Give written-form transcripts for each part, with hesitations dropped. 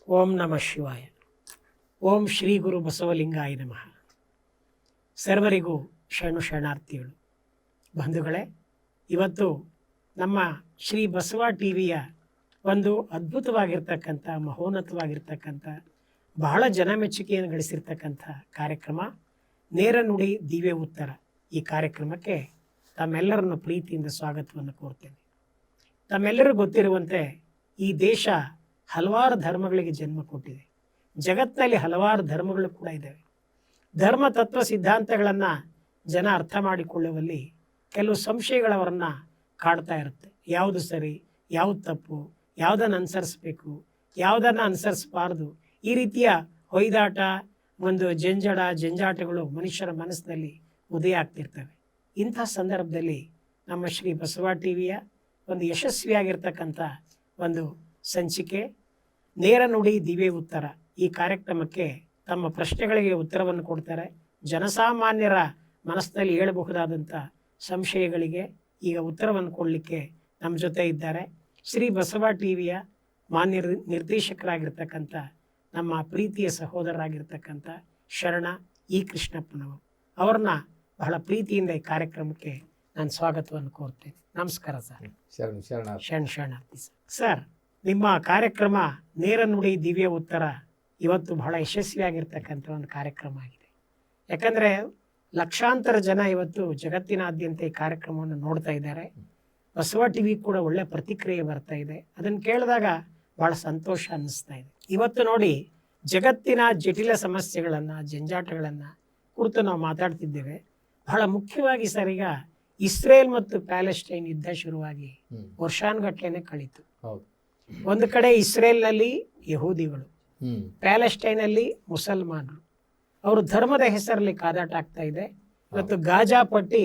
ಓಂ ನಮಃ ಶಿವಾಯ. ಓಂ ಶ್ರೀ ಗುರು ಬಸವಲಿಂಗಾಯ ನಮಃ. ಸರ್ವರಿಗೂ ಶರಣಾರ್ಥಿಗಳು. ಬಂಧುಗಳೇ, ಇವತ್ತು ನಮ್ಮ ಶ್ರೀ ಬಸವ ಟಿವಿಯ ಒಂದು ಅದ್ಭುತವಾಗಿರ್ತಕ್ಕಂಥ ಮಹೋನ್ನತವಾಗಿರ್ತಕ್ಕಂಥ ಬಹಳ ಜನಮೆಚ್ಚುಗೆಯನ್ನು ಗಳಿಸಿರ್ತಕ್ಕಂಥ ಕಾರ್ಯಕ್ರಮ ನೇರ ನುಡಿ ದಿವ್ಯ ಉತ್ತರ. ಈ ಕಾರ್ಯಕ್ರಮಕ್ಕೆ ತಮ್ಮೆಲ್ಲರನ್ನು ಪ್ರೀತಿಯಿಂದ ಸ್ವಾಗತವನ್ನು ಕೋರ್ತೇನೆ. ತಮ್ಮೆಲ್ಲರಿಗೂ ಗೊತ್ತಿರುವಂತೆ ಈ ದೇಶ ಹಲವಾರು ಧರ್ಮಗಳಿಗೆ ಜನ್ಮ ಕೊಟ್ಟಿದೆ. ಜಗತ್ತಿನಲ್ಲಿ ಹಲವಾರು ಧರ್ಮಗಳು ಕೂಡ ಇದ್ದಾವೆ. ಧರ್ಮ ತತ್ವ ಸಿದ್ಧಾಂತಗಳನ್ನು ಜನ ಅರ್ಥ ಮಾಡಿಕೊಳ್ಳುವಲ್ಲಿ ಕೆಲವು ಸಂಶಯಗಳವರನ್ನು ಕಾಡ್ತಾ ಇರುತ್ತೆ. ಯಾವುದು ಸರಿ, ಯಾವುದು ತಪ್ಪು, ಯಾವುದನ್ನು ಅನುಸರಿಸಬೇಕು, ಯಾವುದನ್ನು ಅನುಸರಿಸಬಾರ್ದು, ಈ ರೀತಿಯ ಹೊಯ್ದಾಟ, ಒಂದು ಜಂಜಾಟಗಳು ಮನುಷ್ಯರ ಮನಸ್ಸಿನಲ್ಲಿ ಉದಯ ಆಗ್ತಿರ್ತವೆ. ಇಂಥ ಸಂದರ್ಭದಲ್ಲಿ ನಮ್ಮ ಶ್ರೀ ಬಸವ ಟಿವಿಯ ಒಂದು ಯಶಸ್ವಿಯಾಗಿರ್ತಕ್ಕಂಥ ಒಂದು ಸಂಚಿಕೆ ನೇರ ನುಡಿ ದಿವ್ಯ ಉತ್ತರ, ಈ ಕಾರ್ಯಕ್ರಮಕ್ಕೆ ತಮ್ಮ ಪ್ರಶ್ನೆಗಳಿಗೆ ಉತ್ತರವನ್ನು ಕೊಡ್ತಾರೆ. ಜನಸಾಮಾನ್ಯರ ಮನಸ್ಸಿನಲ್ಲಿ ಹೇಳಬಹುದಾದಂಥ ಸಂಶಯಗಳಿಗೆ ಈಗ ಉತ್ತರವನ್ನು ಕೊಡಲಿಕ್ಕೆ ನಮ್ಮ ಜೊತೆ ಇದ್ದಾರೆ ಶ್ರೀ ಬಸವ ಟಿವಿಯ ಮಾನ್ಯ ನಿರ್ದೇಶಕರಾಗಿರ್ತಕ್ಕಂಥ ನಮ್ಮ ಪ್ರೀತಿಯ ಸಹೋದರರಾಗಿರ್ತಕ್ಕಂಥ ಶರಣ ಇ ಕೃಷ್ಣಪ್ಪನವರು. ಅವ್ರನ್ನ ಬಹಳ ಪ್ರೀತಿಯಿಂದ ಈ ಕಾರ್ಯಕ್ರಮಕ್ಕೆ ನಾನು ಸ್ವಾಗತವನ್ನು ಕೋರ್ತೇನೆ. ನಮಸ್ಕಾರ ಸರ್. ಶರಣಾರ್ಥಿ ಸರ್. ನಿಮ್ಮ ಕಾರ್ಯಕ್ರಮ ನೇರ ನುಡಿ ದಿವ್ಯ ಉತ್ತರ ಇವತ್ತು ಬಹಳ ಯಶಸ್ವಿಯಾಗಿರ್ತಕ್ಕಂಥ ಒಂದು ಕಾರ್ಯಕ್ರಮ ಆಗಿದೆ. ಯಾಕಂದರೆ ಲಕ್ಷಾಂತರ ಜನ ಇವತ್ತು ಜಗತ್ತಿನಾದ್ಯಂತ ಈ ಕಾರ್ಯಕ್ರಮವನ್ನು ನೋಡ್ತಾ ಇದ್ದಾರೆ. ಬಸವ ಟಿವಿ ಕೂಡ ಒಳ್ಳೆ ಪ್ರತಿಕ್ರಿಯೆ ಬರ್ತಾ ಇದೆ. ಅದನ್ನು ಕೇಳಿದಾಗ ಭಾಳ ಸಂತೋಷ ಅನ್ನಿಸ್ತಾ ಇದೆ. ಇವತ್ತು ನೋಡಿ, ಜಗತ್ತಿನ ಜಟಿಲ ಸಮಸ್ಯೆಗಳನ್ನು, ಜಂಜಾಟಗಳನ್ನು ಕುರಿತು ನಾವು ಮಾತಾಡ್ತಿದ್ದೇವೆ. ಬಹಳ ಮುಖ್ಯವಾಗಿ ಸರ್, ಈಗ ಇಸ್ರೇಲ್ ಮತ್ತು ಪ್ಯಾಲೆಸ್ಟೈನ್ ಯುದ್ಧ ಶುರುವಾಗಿ ವರ್ಷಾನುಗಟ್ಲೆನೆ ಕಳೀತು. ಒಂದು ಕಡೆ ಇಸ್ರೇಲ್ನಲ್ಲಿ ಯಹೂದಿಗಳು, ಪ್ಯಾಲೆಸ್ಟೈನಲ್ಲಿ ಮುಸಲ್ಮಾನರು, ಅವರು ಧರ್ಮದ ಹೆಸರಲ್ಲಿ ಕಾದಾಟ ಆಗ್ತಾ ಇದೆ. ಇವತ್ತು ಗಾಜಾ ಪಟ್ಟಿ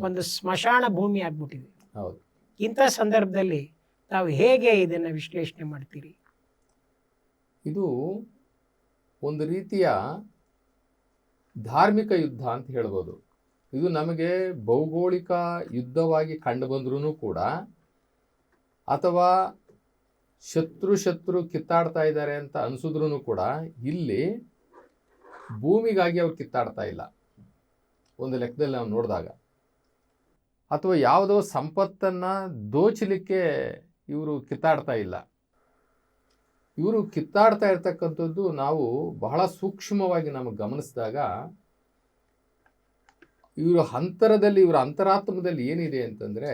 ಒಂದು ಸ್ಮಶಾನ ಭೂಮಿ ಆಗ್ಬಿಟ್ಟಿದೆ. ಇಂಥ ಸಂದರ್ಭದಲ್ಲಿ ತಾವು ಹೇಗೆ ಇದನ್ನು ವಿಶ್ಲೇಷಣೆ ಮಾಡ್ತೀರಿ? ಇದು ಒಂದು ರೀತಿಯ ಧಾರ್ಮಿಕ ಯುದ್ಧ ಅಂತ ಹೇಳ್ಬೋದು. ಇದು ನಮಗೆ ಭೌಗೋಳಿಕ ಯುದ್ಧವಾಗಿ ಕಂಡು ಬಂದ್ರೂ ಕೂಡ, ಅಥವಾ ಶತ್ರು ಕಿತ್ತಾಡ್ತಾ ಇದ್ದಾರೆ ಅಂತ ಅನಿಸಿದ್ರೂ ಕೂಡ, ಇಲ್ಲಿ ಭೂಮಿಗಾಗಿ ಅವ್ರು ಕಿತ್ತಾಡ್ತಾ ಇಲ್ಲ ಒಂದು ಲೆಕ್ಕದಲ್ಲಿ ನಾವು ನೋಡಿದಾಗ, ಅಥವಾ ಯಾವುದೋ ಸಂಪತ್ತನ್ನು ದೋಚಲಿಕ್ಕೆ ಇವರು ಕಿತ್ತಾಡ್ತಾ ಇಲ್ಲ. ಇವರು ಕಿತ್ತಾಡ್ತಾ ಇರ್ತಕ್ಕಂಥದ್ದು ನಾವು ಬಹಳ ಸೂಕ್ಷ್ಮವಾಗಿ ನಮಗೆ ಗಮನಿಸಿದಾಗ, ಇವರ ಇವರ ಅಂತರಾತ್ಮದಲ್ಲಿ ಏನಿದೆ ಅಂತಂದರೆ,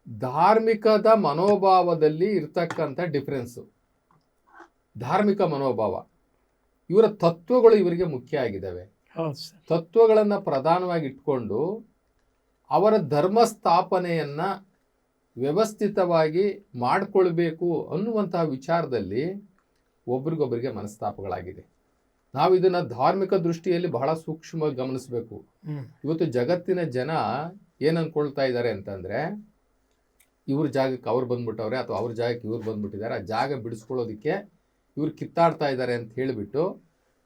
ಧಾರ್ಮಿಕದ ಮನೋಭಾವದಲ್ಲಿ ಇರ್ತಕ್ಕಂಥ ಡಿಫ್ರೆನ್ಸು, ಧಾರ್ಮಿಕ ಮನೋಭಾವ. ಇವರ ತತ್ವಗಳು ಇವರಿಗೆ ಮುಖ್ಯ ಆಗಿದ್ದಾವೆ. ತತ್ವಗಳನ್ನು ಪ್ರಧಾನವಾಗಿ ಇಟ್ಕೊಂಡು ಅವರ ಧರ್ಮ ಸ್ಥಾಪನೆಯನ್ನು ವ್ಯವಸ್ಥಿತವಾಗಿ ಮಾಡಿಕೊಳ್ಬೇಕು ಅನ್ನುವಂತಹ ವಿಚಾರದಲ್ಲಿ ಒಬ್ರಿಗೊಬ್ಬರಿಗೆ ಮನಸ್ತಾಪಗಳಾಗಿದೆ. ನಾವು ಇದನ್ನು ಧಾರ್ಮಿಕ ದೃಷ್ಟಿಯಲ್ಲಿ ಬಹಳ ಸೂಕ್ಷ್ಮವಾಗಿ ಗಮನಿಸಬೇಕು. ಇವತ್ತು ಜಗತ್ತಿನ ಜನ ಏನು ಅಂದ್ಕೊಳ್ತಾ ಇದ್ದಾರೆ ಅಂತಂದರೆ, ಇವ್ರ ಜಾಗಕ್ಕೆ ಅವ್ರು ಬಂದ್ಬಿಟ್ಟವ್ರೆ, ಅಥವಾ ಅವ್ರ ಜಾಗಕ್ಕೆ ಇವ್ರು ಬಂದ್ಬಿಟ್ಟಿದ್ದಾರೆ, ಆ ಜಾಗ ಬಿಡಿಸ್ಕೊಳ್ಳೋದಕ್ಕೆ ಇವ್ರು ಕಿತ್ತಾಡ್ತಾ ಇದ್ದಾರೆ ಅಂತ ಹೇಳಿಬಿಟ್ಟು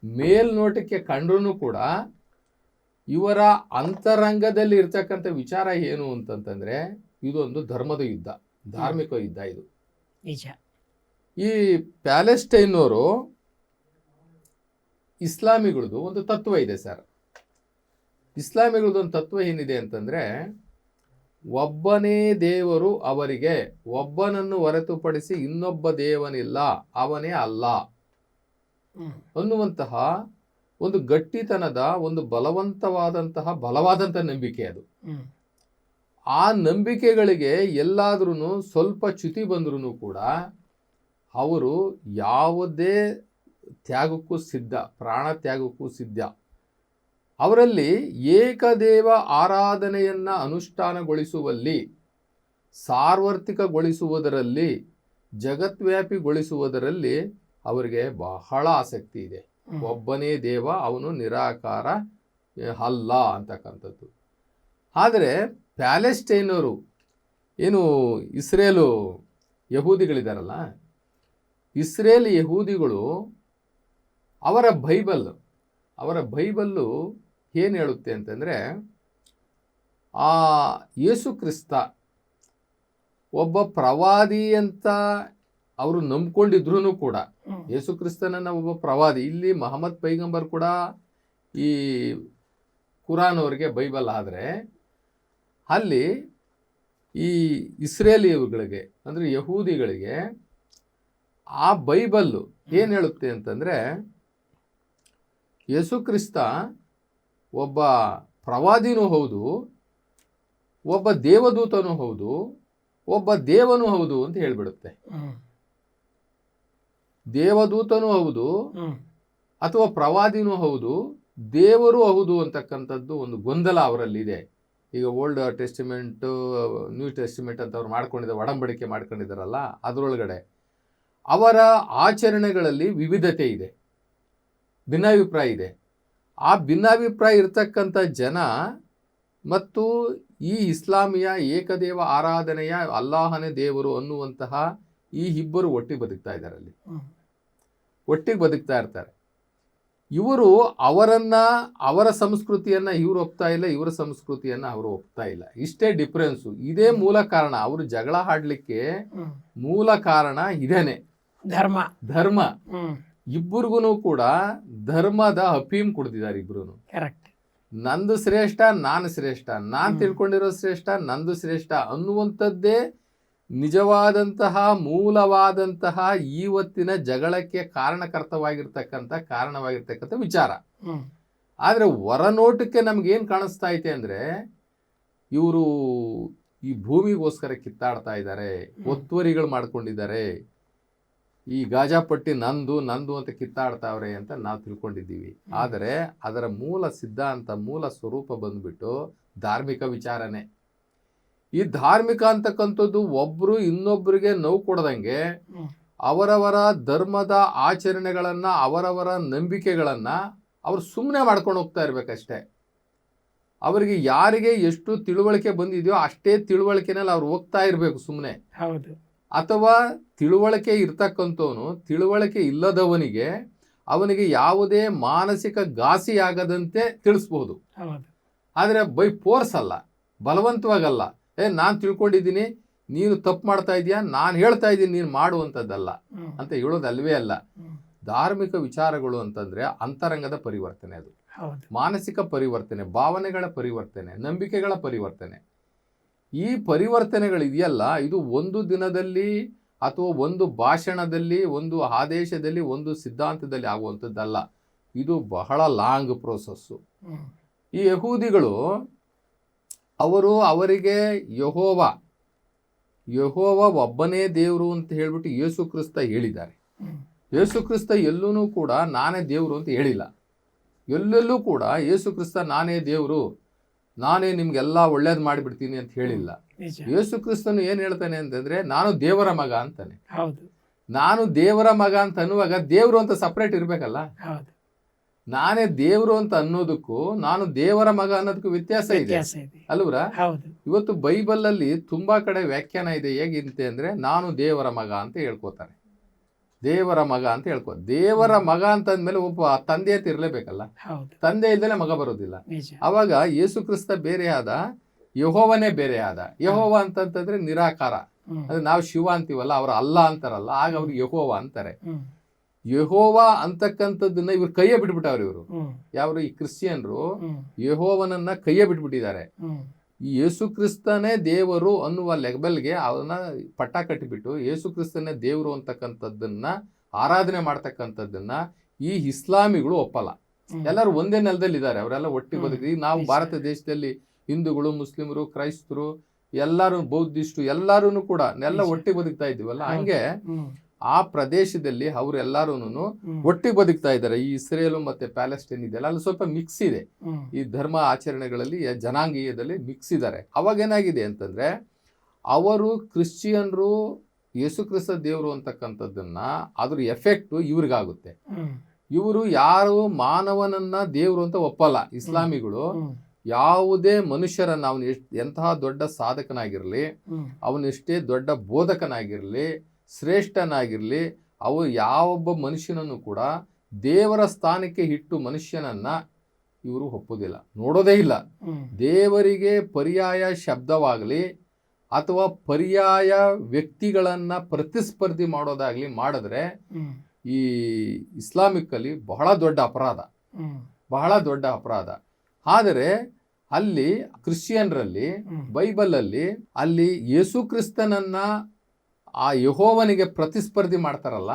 ಮೇಲ್ನೋಟಕ್ಕೆ ಕಂಡ್ರೂ ಕೂಡ ಇವರ ಅಂತರಂಗದಲ್ಲಿ ಇರ್ತಕ್ಕಂಥ ವಿಚಾರ ಏನು ಅಂತಂತಂದರೆ, ಇದೊಂದು ಧರ್ಮದ ಯುದ್ಧ, ಧಾರ್ಮಿಕ ಯುದ್ಧ ಇದು. ನಿಜ. ಈ ಪ್ಯಾಲೆಸ್ಟೈನ್ನವರು ಇಸ್ಲಾಮಿಗಳದ್ದು ಒಂದು ತತ್ವ ಇದೆ ಸರ್. ಇಸ್ಲಾಮಿಗಳದ್ದು ಒಂದು ತತ್ವ ಏನಿದೆ ಅಂತಂದರೆ, ಒಬ್ಬನೇ ದೇವರು ಅವರಿಗೆ, ಒಬ್ಬನನ್ನು ಹೊರತುಪಡಿಸಿ ಇನ್ನೊಬ್ಬ ದೇವನಿಲ್ಲ, ಅವನೇ ಅಲ್ಲ ಅನ್ನುವಂತಹ ಒಂದು ಗಟ್ಟಿತನದ, ಒಂದು ಬಲವಾದಂಥ ನಂಬಿಕೆ ಅದು. ಆ ನಂಬಿಕೆಗಳಿಗೆ ಎಲ್ಲಾದ್ರೂ ಸ್ವಲ್ಪ ಚ್ಯುತಿ ಬಂದ್ರೂ ಕೂಡ ಅವರು ಯಾವುದೇ ತ್ಯಾಗಕ್ಕೂ ಸಿದ್ಧ, ಪ್ರಾಣ ತ್ಯಾಗಕ್ಕೂ ಸಿದ್ಧ. ಅವರಲ್ಲಿ ಏಕದೇವ ಆರಾಧನೆಯನ್ನು ಅನುಷ್ಠಾನಗೊಳಿಸುವಲ್ಲಿ, ಸಾರ್ವತ್ರಿಕಗೊಳಿಸುವುದರಲ್ಲಿ, ಜಗದ್ವ್ಯಾಪಿಗೊಳಿಸುವುದರಲ್ಲಿ ಅವರಿಗೆ ಬಹಳ ಆಸಕ್ತಿ ಇದೆ. ಒಬ್ಬನೇ ದೇವ, ಅವನು ನಿರಾಕಾರ ಅಲ್ಲ ಅಂತಕ್ಕಂಥದ್ದು. ಆದರೆ ಪ್ಯಾಲೆಸ್ಟೈನವರು, ಏನು ಇಸ್ರೇಲು ಯಹೂದಿಗಳಿದಾರಲ್ಲ, ಇಸ್ರೇಲ್ ಯಹೂದಿಗಳು ಅವರ ಬೈಬಲ್ಲು ಏನು ಹೇಳುತ್ತೆ ಅಂತಂದರೆ, ಯೇಸು ಕ್ರಿಸ್ತ ಒಬ್ಬ ಪ್ರವಾದಿ ಅಂತ ಅವರು ನಂಬ್ಕೊಂಡಿದ್ರು ಕೂಡ ಹ್ಮ್. ಯೇಸು ಕ್ರಿಸ್ತನನ್ನ ಒಬ್ಬ ಪ್ರವಾದಿ, ಇಲ್ಲಿ ಮಹಮ್ಮದ್ ಪೈಗಂಬರ್ ಕೂಡ ಈ ಕುರಾನ್ ಅವರಿಗೆ ಬೈಬಲ್ ಆದರೆ ಅಲ್ಲಿ ಈ ಇಸ್ರೇಲಿಯಗಳಿಗೆ ಅಂದರೆ ಯಹೂದಿಗಳಿಗೆ ಆ ಬೈಬಲ್ಲು ಏನು ಹೇಳುತ್ತೆ ಅಂತಂದರೆ ಯೇಸು ಕ್ರಿಸ್ತ ಒಬ್ಬ ಪ್ರವಾದಿನೂ ಹೌದು, ಒಬ್ಬ ದೇವದೂತನೂ ಹೌದು, ಒಬ್ಬ ದೇವನೂ ಹೌದು ಅಂತ ಹೇಳ್ಬಿಡುತ್ತೆ. ಹ್ಮ್. ದೇವದೂತನೂ ಹೌದು ಹ್ಮ್. ಅಥವಾ ಪ್ರವಾದಿನೂ ಹೌದು, ದೇವರು ಹೌದು ಅಂತಕ್ಕಂಥದ್ದು ಒಂದು ಗೊಂದಲ ಅವರಲ್ಲಿದೆ. ಈಗ ಓಲ್ಡ್ ಟೆಸ್ಟಿಮೆಂಟು, ನ್ಯೂ ಟೆಸ್ಟಿಮೆಂಟ್ ಅಂತ ಅವ್ರು ಮಾಡ್ಕೊಂಡಿದ್ದಾರೆ, ಒಡಂಬಡಿಕೆ ಮಾಡ್ಕೊಂಡಿದ್ದಾರಲ್ಲ, ಅದರೊಳಗಡೆ ಅವರ ಆಚರಣೆಗಳಲ್ಲಿ ವಿವಿಧತೆ ಇದೆ, ಭಿನ್ನಾಭಿಪ್ರಾಯ ಇದೆ. ಆ ಭಿನ್ನಾಭಿಪ್ರಾಯ ಇರತಕ್ಕಂಥ ಜನ ಮತ್ತು ಈ ಇಸ್ಲಾಮಿಯ ಏಕದೇವ ಆರಾಧನೆಯ ಅಲ್ಲಾಹನೇ ದೇವರು ಅನ್ನುವಂತಹ ಈ ಇಬ್ಬರು ಒಟ್ಟಿಗೆ ಬದುಕ್ತಾ ಇದ್ದಾರೆ, ಅಲ್ಲಿ ಒಟ್ಟಿಗೆ ಬದುಕ್ತಾ ಇರ್ತಾರೆ. ಇವರು ಅವರ ಸಂಸ್ಕೃತಿಯನ್ನ ಇವರು ಒಪ್ತಾ ಇಲ್ಲ, ಇವರ ಸಂಸ್ಕೃತಿಯನ್ನ ಅವರು ಒಪ್ತಾ ಇಲ್ಲ. ಇಷ್ಟೇ ಡಿಫ್ರೆನ್ಸು. ಇದೇ ಮೂಲ ಕಾರಣ. ಅವರು ಜಗಳ ಆಡ್ಲಿಕ್ಕೆ ಮೂಲ ಕಾರಣ ಇದೇನೆ, ಧರ್ಮ. ಇಬ್ಬರಿಗೂ ಕೂಡ ಧರ್ಮದ ಅಫೀಮ್ ಕುಡ್ದಿದ್ದಾರೆ ಇಬ್ರು. ಕರೆಕ್ಟ್. ನಂದು ಶ್ರೇಷ್ಠ, ನಾನು ಶ್ರೇಷ್ಠ, ನಾನು ತಿಳ್ಕೊಂಡಿರೋ ಶ್ರೇಷ್ಠ, ನಂದು ಶ್ರೇಷ್ಠ ಅನ್ನುವಂಥದ್ದೇ ನಿಜವಾದಂತಹ ಮೂಲವಾದಂತಹ ಇವತ್ತಿನ ಜಗಳಕ್ಕೆ ಕಾರಣವಾಗಿರ್ತಕ್ಕಂಥ ವಿಚಾರ. ಆದರೆ ಹೊರನೋಟಕ್ಕೆ ನಮ್ಗೇನು ಕಾಣಿಸ್ತಾ ಐತೆ ಅಂದರೆ ಇವರು ಈ ಭೂಮಿಗೋಸ್ಕರ ಕಿತ್ತಾಡ್ತಾ ಇದ್ದಾರೆ, ಒತ್ತುವರಿಗಳು ಮಾಡ್ಕೊಂಡಿದ್ದಾರೆ, ಈ ಗಾಜಾಪಟ್ಟಿ ನಂದು ಅಂತ ಕಿತ್ತಾಡ್ತಾವ್ರೆ ಅಂತ ನಾವು ತಿಳ್ಕೊಂಡಿದ್ದೀವಿ. ಆದರೆ ಅದರ ಮೂಲ ಸಿದ್ಧಾಂತ, ಮೂಲ ಸ್ವರೂಪ ಬಂದ್ಬಿಟ್ಟು ಧಾರ್ಮಿಕ ವಿಚಾರನೆ. ಈ ಧಾರ್ಮಿಕ ಅಂತಕ್ಕಂಥದ್ದು ಒಬ್ರು ಇನ್ನೊಬ್ಬರಿಗೆ ನೋವು ಕೊಡದಂಗೆ ಅವರವರ ಧರ್ಮದ ಆಚರಣೆಗಳನ್ನ, ಅವರವರ ನಂಬಿಕೆಗಳನ್ನ ಅವ್ರು ಸುಮ್ಮನೆ ಮಾಡ್ಕೊಂಡು ಹೋಗ್ತಾ ಇರ್ಬೇಕಷ್ಟೇ. ಅವರಿಗೆ ಯಾರಿಗೆ ಎಷ್ಟು ತಿಳುವಳಿಕೆ ಬಂದಿದೆಯೋ ಅಷ್ಟೇ ತಿಳುವಳಿಕೆನಲ್ಲಿ ಅವ್ರು ಹೋಗ್ತಾ ಇರಬೇಕು ಸುಮ್ಮನೆ. ಹೌದು. ಅಥವಾ ತಿಳುವಳಿಕೆ ಇರ್ತಕ್ಕಂಥವನು ತಿಳುವಳಿಕೆ ಇಲ್ಲದವನಿಗೆ ಅವನಿಗೆ ಯಾವುದೇ ಮಾನಸಿಕ ಘಾಸಿಯಾಗದಂತೆ ತಿಳಿಸ್ಬಹುದು. ಆದರೆ ಬೈ ಫೋರ್ಸ್ ಅಲ್ಲ, ಬಲವಂತವಾಗಲ್ಲ. ನಾನು ತಿಳ್ಕೊಂಡಿದ್ದೀನಿ, ನೀನು ತಪ್ಪು ಮಾಡ್ತಾ ಇದೀಯಾ, ನಾನು ಹೇಳ್ತಾ ಇದ್ದೀನಿ ನೀನು ಮಾಡುವಂಥದ್ದಲ್ಲ ಅಂತ ಹೇಳೋದಲ್ವೇ ಅಲ್ಲ. ಧಾರ್ಮಿಕ ವಿಚಾರಗಳು ಅಂತಂದ್ರೆ ಅಂತರಂಗದ ಪರಿವರ್ತನೆ, ಅದು ಮಾನಸಿಕ ಪರಿವರ್ತನೆ, ಭಾವನೆಗಳ ಪರಿವರ್ತನೆ, ನಂಬಿಕೆಗಳ ಪರಿವರ್ತನೆ. ಈ ಪರಿವರ್ತನೆಗಳಿದೆಯಲ್ಲ, ಇದು ಒಂದು ದಿನದಲ್ಲಿ ಅಥವಾ ಒಂದು ಭಾಷಣದಲ್ಲಿ, ಒಂದು ಆದೇಶದಲ್ಲಿ, ಒಂದು ಸಿದ್ಧಾಂತದಲ್ಲಿ ಆಗುವಂಥದ್ದಲ್ಲ. ಇದು ಬಹಳ ಲಾಂಗ್ ಪ್ರೋಸೆಸ್ಸು. ಈ ಯಹೂದಿಗಳು ಅವರಿಗೆ ಯೆಹೋವ ಒಬ್ಬನೇ ದೇವರು ಅಂತ ಹೇಳ್ಬಿಟ್ಟು ಯೇಸು ಕ್ರಿಸ್ತ ಹೇಳಿದ್ದಾರೆ. ಯೇಸು ಕ್ರಿಸ್ತ ಎಲ್ಲೂ ಕೂಡ ನಾನೇ ದೇವರು ಅಂತ ಹೇಳಿಲ್ಲ. ಎಲ್ಲೆಲ್ಲೂ ಕೂಡ ಯೇಸು ಕ್ರಿಸ್ತ ನಾನೇ ದೇವರು, ನಾನೇ ನಿಮ್ಗೆಲ್ಲ ಒಳ್ಳೇದು ಮಾಡಿಬಿಡ್ತೀನಿ ಅಂತ ಹೇಳಿಲ್ಲ. ಯೇಸು ಕ್ರಿಸ್ತನು ಏನು ಹೇಳ್ತಾನೆ ಅಂತಂದ್ರೆ ನಾನು ದೇವರ ಮಗ ಅಂತಾನೆ. ನಾನು ದೇವರ ಮಗ ಅಂತ ಅನ್ನುವಾಗ ದೇವರು ಅಂತ ಸಪ್ರೇಟ್ ಇರ್ಬೇಕಲ್ಲ. ನಾನೇ ದೇವರು ಅಂತ ಅನ್ನೋದಕ್ಕೂ ನಾನು ದೇವರ ಮಗ ಅನ್ನೋದಕ್ಕೂ ವ್ಯತ್ಯಾಸ ಇದೆ ಅಲ್ವರ. ಇವತ್ತು ಬೈಬಲ್ ಅಲ್ಲಿ ತುಂಬಾ ಕಡೆ ವ್ಯಾಖ್ಯಾನ ಇದೆ. ಹೇಗಿಂತೆ ಅಂದ್ರೆ ನಾನು ದೇವರ ಮಗ ಅಂತ ಹೇಳ್ಕೊತಾರೆ, ದೇವರ ಮಗ ಅಂತ ದೇವರ ಮಗ ಅಂತ ಅಂದ್ಮೇಲೆ ಒಬ್ಬ ತಂದೆ ಅಂತ ಇರ್ಲೇಬೇಕಲ್ಲ. ತಂದೆ ಇಲ್ದೇನೆ ಮಗ ಬರೋದಿಲ್ಲ. ಅವಾಗ ಯೇಸು ಕ್ರಿಸ್ತ ಬೇರೆ ಆದ, ಯೆಹೋವನೇ ಬೇರೆ ಆದ. ಯೆಹೋವ ಅಂತಂತಂದ್ರೆ ನಿರಾಕಾರ. ಅಂದ್ರೆ ನಾವು ಶಿವ ಅಂತೀವಲ್ಲ, ಅವ್ರ ಅಲ್ಲ ಅಂತಾರಲ್ಲ, ಆಗ ಅವ್ರು ಯೆಹೋವ ಅಂತಾರೆ. ಯೆಹೋವ ಅಂತಕ್ಕಂಥದ್ದನ್ನ ಇವ್ರು ಕೈಯ ಬಿಟ್ಬಿಟ್ಟವ್ರು. ಇವರು ಯಾರು? ಈ ಕ್ರಿಶ್ಚಿಯನ್ರು ಯೆಹೋವನನ್ನ ಕೈಯ ಬಿಟ್ಬಿಟ್ಟಿದ್ದಾರೆ. ಈ ಯೇಸು ಕ್ರಿಸ್ತನೇ ದೇವರು ಅನ್ನುವ ಲೆವೆಲ್ಗೆ ಅವನ್ನ ಪಟ್ಟ ಕಟ್ಟಿಬಿಟ್ಟು ಯೇಸು ಕ್ರಿಸ್ತನೇ ದೇವರು ಅಂತಕ್ಕಂಥದ್ದನ್ನ ಆರಾಧನೆ ಮಾಡ್ತಕ್ಕಂಥದ್ದನ್ನ ಈ ಇಸ್ಲಾಮಿಗಳು ಒಪ್ಪಲ್ಲ. ಎಲ್ಲರೂ ಒಂದೇ ನೆಲದಲ್ಲಿ ಇದ್ದಾರೆ, ಅವರೆಲ್ಲ ಒಟ್ಟಿಗೆ ಬದುಕಿ. ನಾವು ಭಾರತ ದೇಶದಲ್ಲಿ ಹಿಂದೂಗಳು, ಮುಸ್ಲಿಮರು, ಕ್ರೈಸ್ತರು, ಎಲ್ಲರೂ ಬೌದ್ಧಿಸ್ಟು ಎಲ್ಲರೂ ಕೂಡ ಎಲ್ಲ ಒಟ್ಟಿಗೆ ಬದುಕ್ತಾ ಇದ್ದೀವಲ್ಲ. ಹಂಗೆ ಆ ಪ್ರದೇಶದಲ್ಲಿ ಅವರೆಲ್ಲರೂ ಒಟ್ಟಿಗೆ ಬದುಕ್ತಾ ಇದ್ದಾರೆ. ಈ ಇಸ್ರೇಲು ಮತ್ತೆ ಪ್ಯಾಲೆಸ್ಟೈನ್ ಇದೆಯಲ್ಲ, ಅಲ್ಲಿ ಸ್ವಲ್ಪ ಮಿಕ್ಸ್ ಇದೆ. ಈ ಧರ್ಮ ಆಚರಣೆಗಳಲ್ಲಿ, ಜನಾಂಗೀಯದಲ್ಲಿ ಮಿಕ್ಸ್ ಇದ್ದಾರೆ. ಅವಾಗ ಏನಾಗಿದೆ ಅಂತಂದ್ರೆ ಅವರು ಕ್ರಿಶ್ಚಿಯನ್ರು ಯೇಸು ಕ್ರಿಸ್ತ ದೇವರು ಅಂತಕ್ಕಂಥದ್ದನ್ನ ಅದ್ರ ಎಫೆಕ್ಟ್ ಇವ್ರಿಗಾಗುತ್ತೆ. ಇವರು ಯಾರು ಮಾನವನನ್ನ ದೇವರು ಅಂತ ಒಪ್ಪಲ್ಲ. ಇಸ್ಲಾಮಿಗಳು ಯಾವುದೇ ಮನುಷ್ಯರನ್ನ ಅವನು ಎಂತಹ ದೊಡ್ಡ ಸಾಧಕನಾಗಿರ್ಲಿ, ಅವನೆಷ್ಟೇ ದೊಡ್ಡ ಬೋಧಕನಾಗಿರ್ಲಿ, ಶ್ರೇಷ್ಠನಾಗಿರ್ಲಿ, ಅವು ಯಾವೊಬ್ಬ ಮನುಷ್ಯನನ್ನು ಕೂಡ ದೇವರ ಸ್ಥಾನಕ್ಕೆ ಇಟ್ಟು ಮನುಷ್ಯನನ್ನ ಇವರು ಒಪ್ಪೋದಿಲ್ಲ, ನೋಡೋದೇ ಇಲ್ಲ. ದೇವರಿಗೆ ಪರ್ಯಾಯ ಶಬ್ದವಾಗಲಿ ಅಥವಾ ಪರ್ಯಾಯ ವ್ಯಕ್ತಿಗಳನ್ನ ಪ್ರತಿಸ್ಪರ್ಧಿ ಮಾಡೋದಾಗ್ಲಿ ಮಾಡಿದ್ರೆ ಈ ಇಸ್ಲಾಮಿಕ್ ಅಲ್ಲಿ ಬಹಳ ದೊಡ್ಡ ಅಪರಾಧ. ಆದರೆ ಅಲ್ಲಿ ಕ್ರಿಶ್ಚಿಯನ್ರಲ್ಲಿ ಬೈಬಲ್ ಅಲ್ಲಿ ಯೇಸು ಕ್ರಿಸ್ತನನ್ನ ಆ ಯೆಹೋವನಿಗೆ ಪ್ರತಿಸ್ಪರ್ಧಿ ಮಾಡ್ತಾರಲ್ಲ,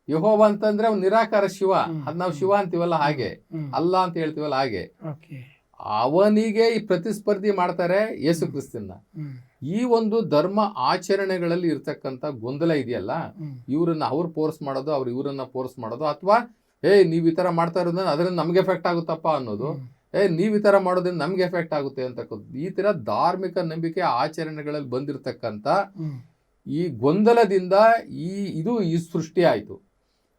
ಯೆಹೋವ ಅಂತಂದ್ರೆ ಅವ್ನು ನಿರಾಕಾರ ಶಿವ, ಅದ್ ನಾವು ಶಿವ ಅಂತೀವಲ್ಲ ಹಾಗೆ, ಅಲ್ಲ ಅಂತ ಹೇಳ್ತೀವಲ್ಲ ಹಾಗೆ, ಅವನಿಗೆ ಈ ಪ್ರತಿಸ್ಪರ್ಧಿ ಮಾಡ್ತಾರೆ ಯೇಸು ಕ್ರಿಸ್ತನ. ಈ ಒಂದು ಧರ್ಮ ಆಚರಣೆಗಳಲ್ಲಿ ಇರ್ತಕ್ಕಂಥ ಗೊಂದಲ ಇದೆಯಲ್ಲ, ಇವ್ರನ್ನ ಅವ್ರು ಫೋರ್ಸ್ ಮಾಡೋದು, ಅವ್ರು ಇವ್ರನ್ನ ಫೋರ್ಸ್ ಮಾಡೋದು, ಅಥವಾ ನೀವ್ ಈ ತರ ಮಾಡ್ತಾ ಇರೋದ್ರಿಂದ ಅದರಿಂದ ನಮ್ಗೆ ಎಫೆಕ್ಟ್ ಆಗುತ್ತಪ್ಪ ಅನ್ನೋದು, ನೀವ್ ಈ ತರ ಮಾಡೋದ್ರಿಂದ ನಮ್ಗೆ ಎಫೆಕ್ಟ್ ಆಗುತ್ತೆ ಅಂತಕ್ಕಂಥ ಈ ತರ ಧಾರ್ಮಿಕ ನಂಬಿಕೆ ಆಚರಣೆಗಳಲ್ಲಿ ಬಂದಿರತಕ್ಕಂಥ ಈ ಗೊಂದಲದಿಂದ ಇದು ಸೃಷ್ಟಿ ಆಯ್ತು.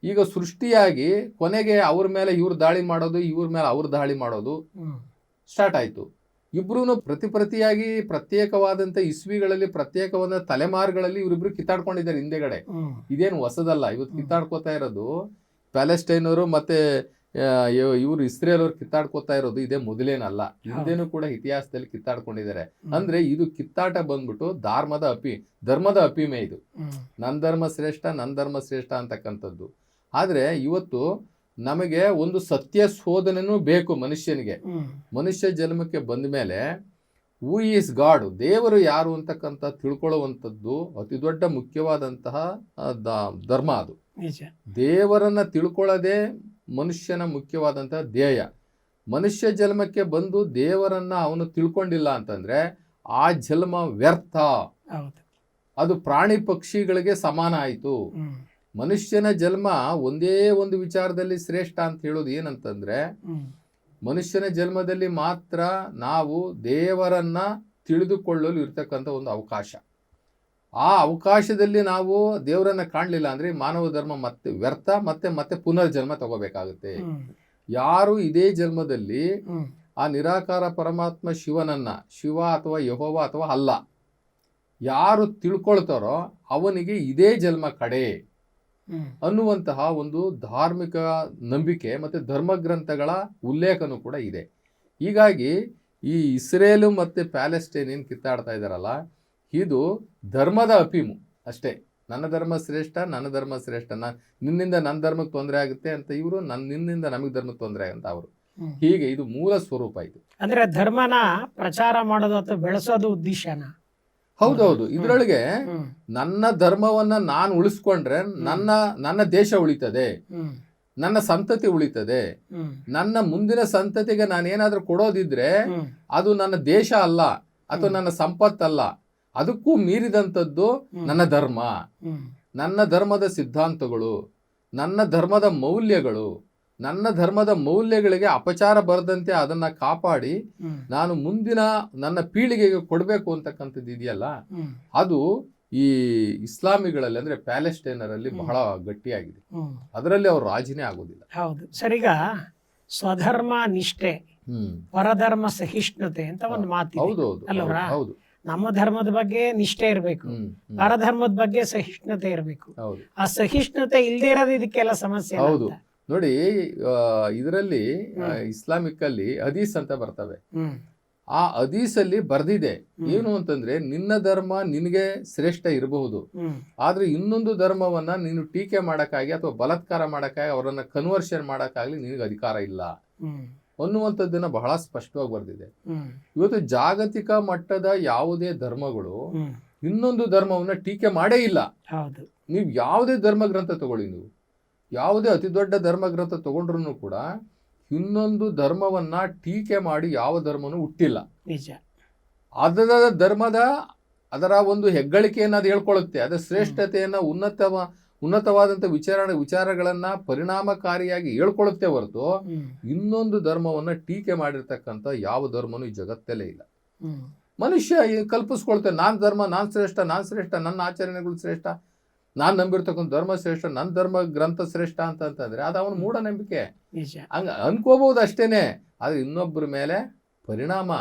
ಈಗ ಸೃಷ್ಟಿಯಾಗಿ ಕೊನೆಗೆ ಅವ್ರ ಮೇಲೆ ಇವ್ರು ದಾಳಿ ಮಾಡೋದು, ಇವ್ರ ಮೇಲೆ ಅವ್ರು ದಾಳಿ ಮಾಡೋದು ಸ್ಟಾರ್ಟ್ ಆಯ್ತು. ಇಬ್ರು ಪ್ರತಿಯಾಗಿ ಪ್ರತ್ಯೇಕವಾದಂತ ಇಸ್ವಿಗಳಲ್ಲಿ ಪ್ರತ್ಯೇಕವಾದ ತಲೆಮಾರುಗಳಲ್ಲಿ ಇವರಿಬ್ರು ಕಿತ್ತಾಡ್ಕೊಂಡಿದ್ದಾರೆ ಹಿಂದೆಗಡೆ. ಇದೇನು ಹೊಸದಲ್ಲ. ಇವತ್ತು ಕಿತ್ತಾಡ್ಕೋತಾ ಇರೋದು ಪ್ಯಾಲೆಸ್ಟೈನ್ ಅವರು ಮತ್ತೆ ಇವರು ಇಸ್ರೇಲ್ ಅವ್ರು ಕಿತ್ತಾಡ್ಕೋತಾ ಇರೋದು ಇದೇ ಮೊದಲೇನಲ್ಲ, ಹಿಂದೆನೂ ಕೂಡ ಇತಿಹಾಸದಲ್ಲಿ ಕಿತ್ತಾಡ್ಕೊಂಡಿದ್ದಾರೆ. ಅಂದ್ರೆ ಇದು ಕಿತ್ತಾಟ ಬಂದ್ಬಿಟ್ಟು ಧರ್ಮದ ಅಪಿಮೆ. ಇದು ನನ್ ಧರ್ಮ ಶ್ರೇಷ್ಠ ಅಂತಕ್ಕಂಥದ್ದು. ಆದ್ರೆ ಇವತ್ತು ನಮಗೆ ಒಂದು ಸತ್ಯ ಶೋಧನೆನೂ ಬೇಕು ಮನುಷ್ಯನಿಗೆ. ಮನುಷ್ಯ ಜನ್ಮಕ್ಕೆ ಬಂದ ಮೇಲೆ ಹೂ ಈಸ್ ಗಾಡ್, ದೇವರು ಯಾರು ಅಂತಕ್ಕಂಥ ತಿಳ್ಕೊಳ್ಳುವಂಥದ್ದು ಅತಿ ದೊಡ್ಡ ಮುಖ್ಯವಾದಂತಹ ಧರ್ಮ. ಅದು ದೇವರನ್ನ ತಿಳ್ಕೊಳ್ಳೋದೇ ಮನುಷ್ಯನ ಮುಖ್ಯವಾದಂತಹ ಧ್ಯೇಯ. ಮನುಷ್ಯ ಜನ್ಮಕ್ಕೆ ಬಂದು ದೇವರನ್ನ ಅವನು ತಿಳ್ಕೊಂಡಿಲ್ಲ ಅಂತಂದ್ರೆ ಆ ಜನ್ಮ ವ್ಯರ್ಥ, ಅದು ಪ್ರಾಣಿ ಪಕ್ಷಿಗಳಿಗೆ ಸಮಾನ ಆಯ್ತು. ಮನುಷ್ಯನ ಜನ್ಮ ಒಂದೇ ಒಂದು ವಿಚಾರದಲ್ಲಿ ಶ್ರೇಷ್ಠ ಅಂತ ಹೇಳೋದು ಏನಂತಂದ್ರೆ, ಮನುಷ್ಯನ ಜನ್ಮದಲ್ಲಿ ಮಾತ್ರ ನಾವು ದೇವರನ್ನ ತಿಳಿದುಕೊಳ್ಳಲು ಇರ್ತಕ್ಕಂಥ ಒಂದು ಅವಕಾಶ. ಆ ಅವಕಾಶದಲ್ಲಿ ನಾವು ದೇವರನ್ನ ಕಾಣಲಿಲ್ಲ ಅಂದ್ರೆ ಮಾನವ ಧರ್ಮ ಮತ್ತೆ ವ್ಯರ್ಥ, ಮತ್ತೆ ಪುನರ್ಜನ್ಮ ತಗೋಬೇಕಾಗುತ್ತೆ. ಯಾರು ಇದೇ ಜನ್ಮದಲ್ಲಿ ಆ ನಿರಾಕಾರ ಪರಮಾತ್ಮ ಶಿವ ಅಥವಾ ಯೆಹೋವ ಅಥವಾ ಅಲ್ಲ ಯಾರು ತಿಳ್ಕೊಳ್ತಾರೋ ಅವನಿಗೆ ಇದೇ ಜನ್ಮ ಕಡೆ ಅನ್ನುವಂತಹ ಒಂದು ಧಾರ್ಮಿಕ ನಂಬಿಕೆ ಮತ್ತೆ ಧರ್ಮಗ್ರಂಥಗಳ ಉಲ್ಲೇಖನೂ ಕೂಡ ಇದೆ. ಹೀಗಾಗಿ ಈ ಇಸ್ರೇಲು ಮತ್ತೆ ಪ್ಯಾಲೆಸ್ಟೈನ್ ಏನ್ ಕಿತ್ತಾಡ್ತಾ ಇದಾರಲ್ಲ, ಇದು ಧರ್ಮದ ಅಪೀಮು ಅಷ್ಟೇ. ನನ್ನ ಧರ್ಮ ಶ್ರೇಷ್ಠ, ನಿನ್ನಿಂದ ನನ್ನ ಧರ್ಮಕ್ಕೆ ತೊಂದರೆ ಆಗುತ್ತೆ ಅಂತ ಇವರು, ನಿನ್ನಿಂದ ನಮಗೆ ಧರ್ಮಕ್ಕೆ ತೊಂದರೆ ಅಂತ ಅವರು. ಹೀಗೆ ಇದು ಮೂಲ ಸ್ವರೂಪ. ಇದು ಅಂದ್ರೆ ಧರ್ಮನ ಪ್ರಚಾರ ಮಾಡೋದು ಅಥವಾ ಬೆಳೆಸೋದು ಉದ್ದೇಶನ. ಹೌದೌದು. ಇದ್ರೊಳಗೆ ನನ್ನ ಧರ್ಮವನ್ನ ನಾನು ಉಳಿಸ್ಕೊಂಡ್ರೆ ನನ್ನ ದೇಶ ಉಳಿತದೆ, ನನ್ನ ಸಂತತಿ ಉಳಿತದೆ. ನನ್ನ ಮುಂದಿನ ಸಂತತಿಗೆ ನಾನೇನಾದ್ರೂ ಕೊಡೋದಿದ್ರೆ ಅದು ನನ್ನ ದೇಶ ಅಲ್ಲ ಅಥವಾ ನನ್ನ ಸಂಪತ್ತಲ್ಲ, ಅದಕ್ಕೂ ಮೀರಿದಂಥದ್ದು ನನ್ನ ಧರ್ಮ, ನನ್ನ ಧರ್ಮದ ಸಿದ್ಧಾಂತಗಳು, ನನ್ನ ಧರ್ಮದ ಮೌಲ್ಯಗಳು. ನನ್ನ ಧರ್ಮದ ಮೌಲ್ಯಗಳಿಗೆ ಅಪಚಾರ ಬರದಂತೆ ಅದನ್ನ ಕಾಪಾಡಿ ನಾನು ಮುಂದಿನ ನನ್ನ ಪೀಳಿಗೆಗೆ ಕೊಡಬೇಕು ಅಂತಕ್ಕಂಥದ್ದು ಇದೆಯಲ್ಲ, ಅದು ಈ ಇಸ್ಲಾಮಿಗಳಲ್ಲಿ ಅಂದ್ರೆ ಪ್ಯಾಲೆಸ್ಟೈನರಲ್ಲಿ ಬಹಳ ಗಟ್ಟಿಯಾಗಿದೆ. ಅದರಲ್ಲಿ ಅವ್ರು ರಾಜಿನೇ ಆಗೋದಿಲ್ಲ. ಹೌದು ಸರ್. ಈಗ ಸ್ವಧರ್ಮ ನಿಷ್ಠೆ, ಪರಧರ್ಮ ಸಹಿಷ್ಣುತೆ ಅಂತ ಒಂದು ಮಾತು. ಹೌದು. ನಮ್ಮ ಧರ್ಮದ ಬಗ್ಗೆ ನಿಷ್ಠೆ ಇರಬೇಕು, ಪರಧರ್ಮದ ಬಗ್ಗೆ ಸಹಿಷ್ಣುತೆ ಇರಬೇಕು. ಆ ಸಹಿಷ್ಣುತೆ ಇಲ್ದೇ ಇರೋದು ಇದಕ್ಕೆಲ್ಲ ಸಮಸ್ಯೆ. ಹೌದು ನೋಡಿ, ಇದರಲ್ಲಿ ಇಸ್ಲಾಮಿಕ್ ಅಲ್ಲಿ ಹದೀಸ್ ಅಂತ ಬರ್ತವೆ. ಆ ಹದೀಸ್ ಅಲ್ಲಿ ಬರ್ದಿದೆ ಏನು ಅಂತಂದ್ರೆ, ನಿನ್ನ ಧರ್ಮ ನಿನಗೆ ಶ್ರೇಷ್ಠ ಇರಬಹುದು, ಆದ್ರೆ ಇನ್ನೊಂದು ಧರ್ಮವನ್ನ ನೀನು ಟೀಕೆ ಮಾಡಕ್ಕಾಗಿ ಅಥವಾ ಬಲಾತ್ಕಾರ ಮಾಡಕ್ಕಾಗಿ ಅವರನ್ನ ಕನ್ವರ್ಷನ್ ಮಾಡಕ್ಕಾಗ್ಲಿ ನಿನಗೆ ಅಧಿಕಾರ ಇಲ್ಲ ಅನ್ನುವಂಥದ್ದನ್ನ ಬಹಳ ಸ್ಪಷ್ಟವಾಗಿ ಬರ್ದಿದೆ. ಇವತ್ತು ಜಾಗತಿಕ ಮಟ್ಟದ ಯಾವುದೇ ಧರ್ಮಗಳು ಇನ್ನೊಂದು ಧರ್ಮವನ್ನ ಟೀಕೆ ಮಾಡೇ ಇಲ್ಲ. ನೀವು ಯಾವುದೇ ಧರ್ಮ ಗ್ರಂಥ ತಗೊಳ್ಳಿ, ನೀವು ಯಾವುದೇ ಅತಿ ದೊಡ್ಡ ಧರ್ಮ ಗ್ರಂಥ ತಗೊಂಡ್ರು ಕೂಡ ಇನ್ನೊಂದು ಧರ್ಮವನ್ನ ಟೀಕೆ ಮಾಡಿ ಯಾವ ಧರ್ಮನೂ ಹುಟ್ಟಿಲ್ಲ. ಅದರ ಧರ್ಮದ ಅದರ ಒಂದು ಹೆಗ್ಗಳಿಕೆಯನ್ನ ಅದು ಹೇಳ್ಕೊಳ್ಳುತ್ತೆ, ಅದರ ಶ್ರೇಷ್ಠತೆಯನ್ನ ಉನ್ನತವಾದಂಥ ವಿಚಾರಗಳನ್ನ ಪರಿಣಾಮಕಾರಿಯಾಗಿ ಹೇಳ್ಕೊಳ್ಳುತ್ತೆ ಹೊರತು ಇನ್ನೊಂದು ಧರ್ಮವನ್ನ ಟೀಕೆ ಮಾಡಿರ್ತಕ್ಕಂಥ ಯಾವ ಧರ್ಮನೂ ಈ ಜಗತ್ತಲ್ಲೇ ಇಲ್ಲ. ಮನುಷ್ಯ ಕಲ್ಪಿಸ್ಕೊಳ್ತೇನೆ, ನಾನ್ ಶ್ರೇಷ್ಠ, ನನ್ನ ಆಚರಣೆಗಳು ಶ್ರೇಷ್ಠ, ನಾನ್ ನಂಬಿರ್ತಕ್ಕಂಥ ಧರ್ಮ ಶ್ರೇಷ್ಠ, ನನ್ನ ಧರ್ಮ ಗ್ರಂಥ ಶ್ರೇಷ್ಠ ಅಂತಂದ್ರೆ ಅದು ಅವನ ಮೂಢನಂಬಿಕೆ. ಹಂಗ ಅನ್ಕೋಬಹುದು ಅಷ್ಟೇನೆ, ಆದ್ರೆ ಇನ್ನೊಬ್ಬರ ಮೇಲೆ ಪರಿಣಾಮ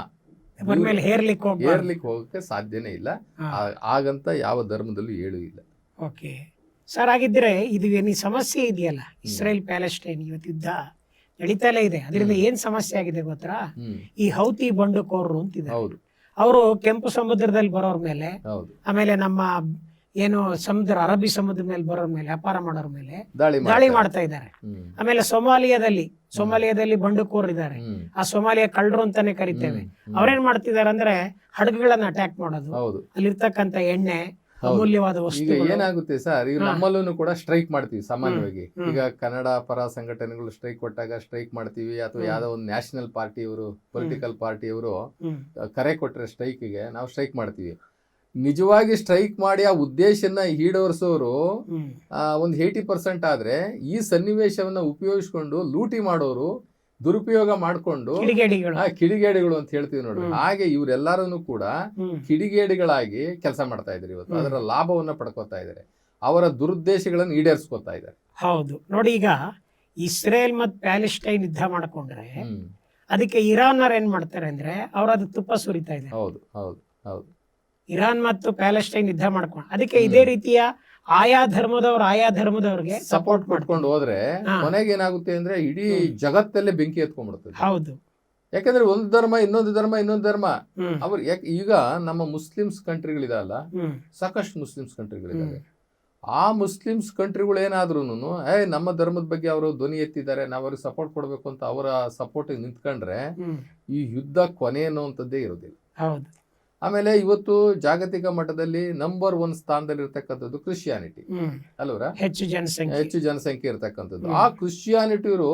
ಹೇರ್ಲಿಕ್ಕೆ ಹೋಗಕ್ಕೆ ಸಾಧ್ಯನೇ ಇಲ್ಲ. ಹಾಗಂತ ಯಾವ ಧರ್ಮದಲ್ಲೂ ಹೇಳೂ ಇಲ್ಲ. ಓಕೆ ಸರ್, ಆಗಿದ್ರೆ ಇದು ಏನು ಸಮಸ್ಯೆ ಇದೆಯಲ್ಲ, ಇಸ್ರೇಲ್ ಪ್ಯಾಲೆಸ್ಟೈನ್ ಇವತ್ತು ಯುದ್ಧ ನಡೀತಲೇ ಇದೆ, ಅದರಿಂದ ಏನ್ ಸಮಸ್ಯೆ ಆಗಿದೆ ಗೊತ್ತಾ? ಈ ಹೌತಿ ಬಂಡುಕೋರರು ಅಂತಿದೆ. ಅವರು ಕೆಂಪು ಸಮುದ್ರದಲ್ಲಿ ಬರೋರ್ ಮೇಲೆ, ಹೌದು, ಆಮೇಲೆ ನಮ್ಮ ಏನು ಸಮುದ್ರ ಅರಬ್ಬಿ ಸಮುದ್ರ ಮೇಲೆ ಬರೋರ್ ಮೇಲೆ, ವ್ಯಾಪಾರ ಮಾಡೋರ್ ಮೇಲೆ ದಾಳಿ ದಾಳಿ ಮಾಡ್ತಾ ಇದ್ದಾರೆ. ಹ್ಮ್. ಆಮೇಲೆ ಸೊಮಾಲಿಯಾದಲ್ಲಿ ಬಂಡುಕೋರ್ ಇದ್ದಾರೆ, ಹ್ಮ್. ಆ ಸೊಮಾಲಿಯಾ ಕಳ್ಳರು ಅಂತಾನೆ ಕರಿತೇವೆ. ಹ್ಮ್. ಅವ್ರೇನ್ ಮಾಡ್ತಿದ್ದಾರೆ ಅಂದ್ರೆ ಹಡಗುಗಳನ್ನ ಅಟ್ಯಾಕ್ ಮಾಡೋದು, ಹೌದು. ಅಲ್ಲಿರ್ತಕ್ಕಂಥ ಎಣ್ಣೆ, ಹೌದು. ಅಮೂಲ್ಯವಾದ ಈಗ ವಸ್ತುಗಳು. ಏನಾಗುತ್ತೆ ಸರ್, ಈಗ ನಮ್ಮಲ್ಲೂ ಕೂಡ ಸ್ಟ್ರೈಕ್ ಮಾಡ್ತೀವಿ ಸಾಮಾನ್ಯವಾಗಿ. ಹ್ಮ್. ಈಗ ಕನ್ನಡ ಪರ ಸಂಘಟನೆಗಳು ಸ್ಟ್ರೈಕ್ ಕೊಟ್ಟಾಗ ಸ್ಟ್ರೈಕ್ ಮಾಡ್ತೀವಿ, ಅಥವಾ ಯಾವ್ದೋ ಒಂದು ನ್ಯಾಷನಲ್ ಪಾರ್ಟಿಯವರು, ಪೊಲಿಟಿಕಲ್ ಪಾರ್ಟಿಯವರು ಹ್ಮ್. ಕರೆ ಕೊಟ್ಟರೆ ಸ್ಟ್ರೈಕ್ಗೆ ನಾವು ಸ್ಟ್ರೈಕ್ ಮಾಡ್ತೀವಿ. ನಿಜವಾಗಿ ಸ್ಟ್ರೈಕ್ ಮಾಡಿ ಆ ಉದ್ದೇಶನ ಈಡೇರಿಸೋರು ಹ್ಮ್. ಒಂದು 80% ಆದ್ರೆ, ಈ ಸನ್ನಿವೇಶವನ್ನ ಉಪಯೋಗಿಸ್ಕೊಂಡು ಲೂಟಿ ಮಾಡೋರು, ದುರುಪಯೋಗ ಮಾಡ್ಕೊಂಡು ಕಿಡಿಗೇಡಿಗಳು. ಕಿಡಿಗೇಡಿಗಳು ಅಂತ ಹೇಳ್ತೀವಿ ನೋಡಿ. ಹ್ಮ್. ಹಾಗೆ ಇವರೆಲ್ಲರೂ ಕೂಡ ಹ್ಮ್. ಕಿಡಿಗೇಡಿಗಳಾಗಿ ಕೆಲಸ ಮಾಡ್ತಾ ಇದ್ದಾರೆ ಇವತ್ತು. ಹ್ಮ್. ಅದರ ಲಾಭವನ್ನ ಪಡ್ಕೋತಾ ಇದ್ದಾರೆ, ಅವರ ದುರುದ್ದೇಶಗಳನ್ನು ಈಡೇರಿಸ್ಕೊತಾ ಇದ್ದಾರೆ. ಹೌದು ನೋಡಿ, ಈಗ ಇಸ್ರೇಲ್ ಮತ್ತು ಪ್ಯಾಲೆಸ್ಟೈನ್ ಯುದ್ಧ ಮಾಡ್ಕೊಂಡ್ರೆ ಹ್ಮ್. ಅದಕ್ಕೆ ಇರಾನ್ನವ್ರು ಏನ್ ಮಾಡ್ತಾರೆ ಅಂದ್ರೆ ಅವ್ರು ಅದು ತುಪ್ಪ ಸುರಿತಾ ಇದ್ದಾರೆ. ಹೌದು, ಹೌದು, ಹೌದು. ಇರಾನ್ ಮತ್ತು ಪ್ಯಾಲೆಸ್ಟೈನ್ ಯುದ್ಧ ಮಾಡ್ಕೊಂಡು ಅದಕ್ಕೆ ಇದೇ ರೀತಿಯ ಆಯಾ ಧರ್ಮದವ್ರಿಗೆ ಸಪೋರ್ಟ್ ಕೊಟ್ಕೊಂಡು ಹೋದ್ರೆ ಹಾ. ಕೊನೆಗೆ ಏನಾಗುತ್ತೆ ಅಂದ್ರೆ ಇಡೀ ಜಗತ್ತಲ್ಲೇ ಬೆಂಕಿ ಎತ್ಕೊಂಡ್ಬಿಡ್ತದೆ. ಹೌದು. ಯಾಕಂದ್ರೆ ಒಂದು ಧರ್ಮ ಇನ್ನೊಂದು ಧರ್ಮ ಹ್ಮ್. ಅವ್ರು ಈಗ ನಮ್ಮ ಮುಸ್ಲಿಮ್ಸ್ ಕಂಟ್ರಿಗಳಿದಲ್ಲ, ಹ್ಮ್. ಸಾಕಷ್ಟು ಮುಸ್ಲಿಮ್ಸ್ ಕಂಟ್ರಿಗಳಿದ್ದಾವೆ. ಆ ಮುಸ್ಲಿಮ್ಸ್ ಕಂಟ್ರಿಗಳು ಏನಾದ್ರೂ ನಮ್ಮ ಧರ್ಮದ ಬಗ್ಗೆ ಅವರು ಧ್ವನಿ ಎತ್ತಿದ್ದಾರೆ, ನಾವು ಅವ್ರಿಗೆ ಸಪೋರ್ಟ್ ಕೊಡ್ಬೇಕು ಅಂತ ಅವರ ಸಪೋರ್ಟ್ ನಿಂತ್ಕೊಂಡ್ರೆ ಹ್ಮ್. ಈ ಯುದ್ಧ ಕೊನೆ ಅನ್ನುವಂಥದ್ದೇ ಇರೋದಿಲ್ಲ. ಹೌದು. ಆಮೇಲೆ ಇವತ್ತು ಜಾಗತಿಕ ಮಟ್ಟದಲ್ಲಿ ನಂಬರ್ 1 ಸ್ಥಾನದಲ್ಲಿ ಇರ್ತಕ್ಕಂಥದ್ದು ಕ್ರಿಶ್ಚಿಯಾನಿಟಿ ಹ್ಮ್. ಅಲ್ವರ, ಹೆಚ್ಚು ಜನಸಂಖ್ಯೆ ಇರ್ತಕ್ಕಂಥದ್ದು. ಹ್ಮ್. ಆ ಕ್ರಿಶ್ಚಿಯಾನಿಟಿಯವರು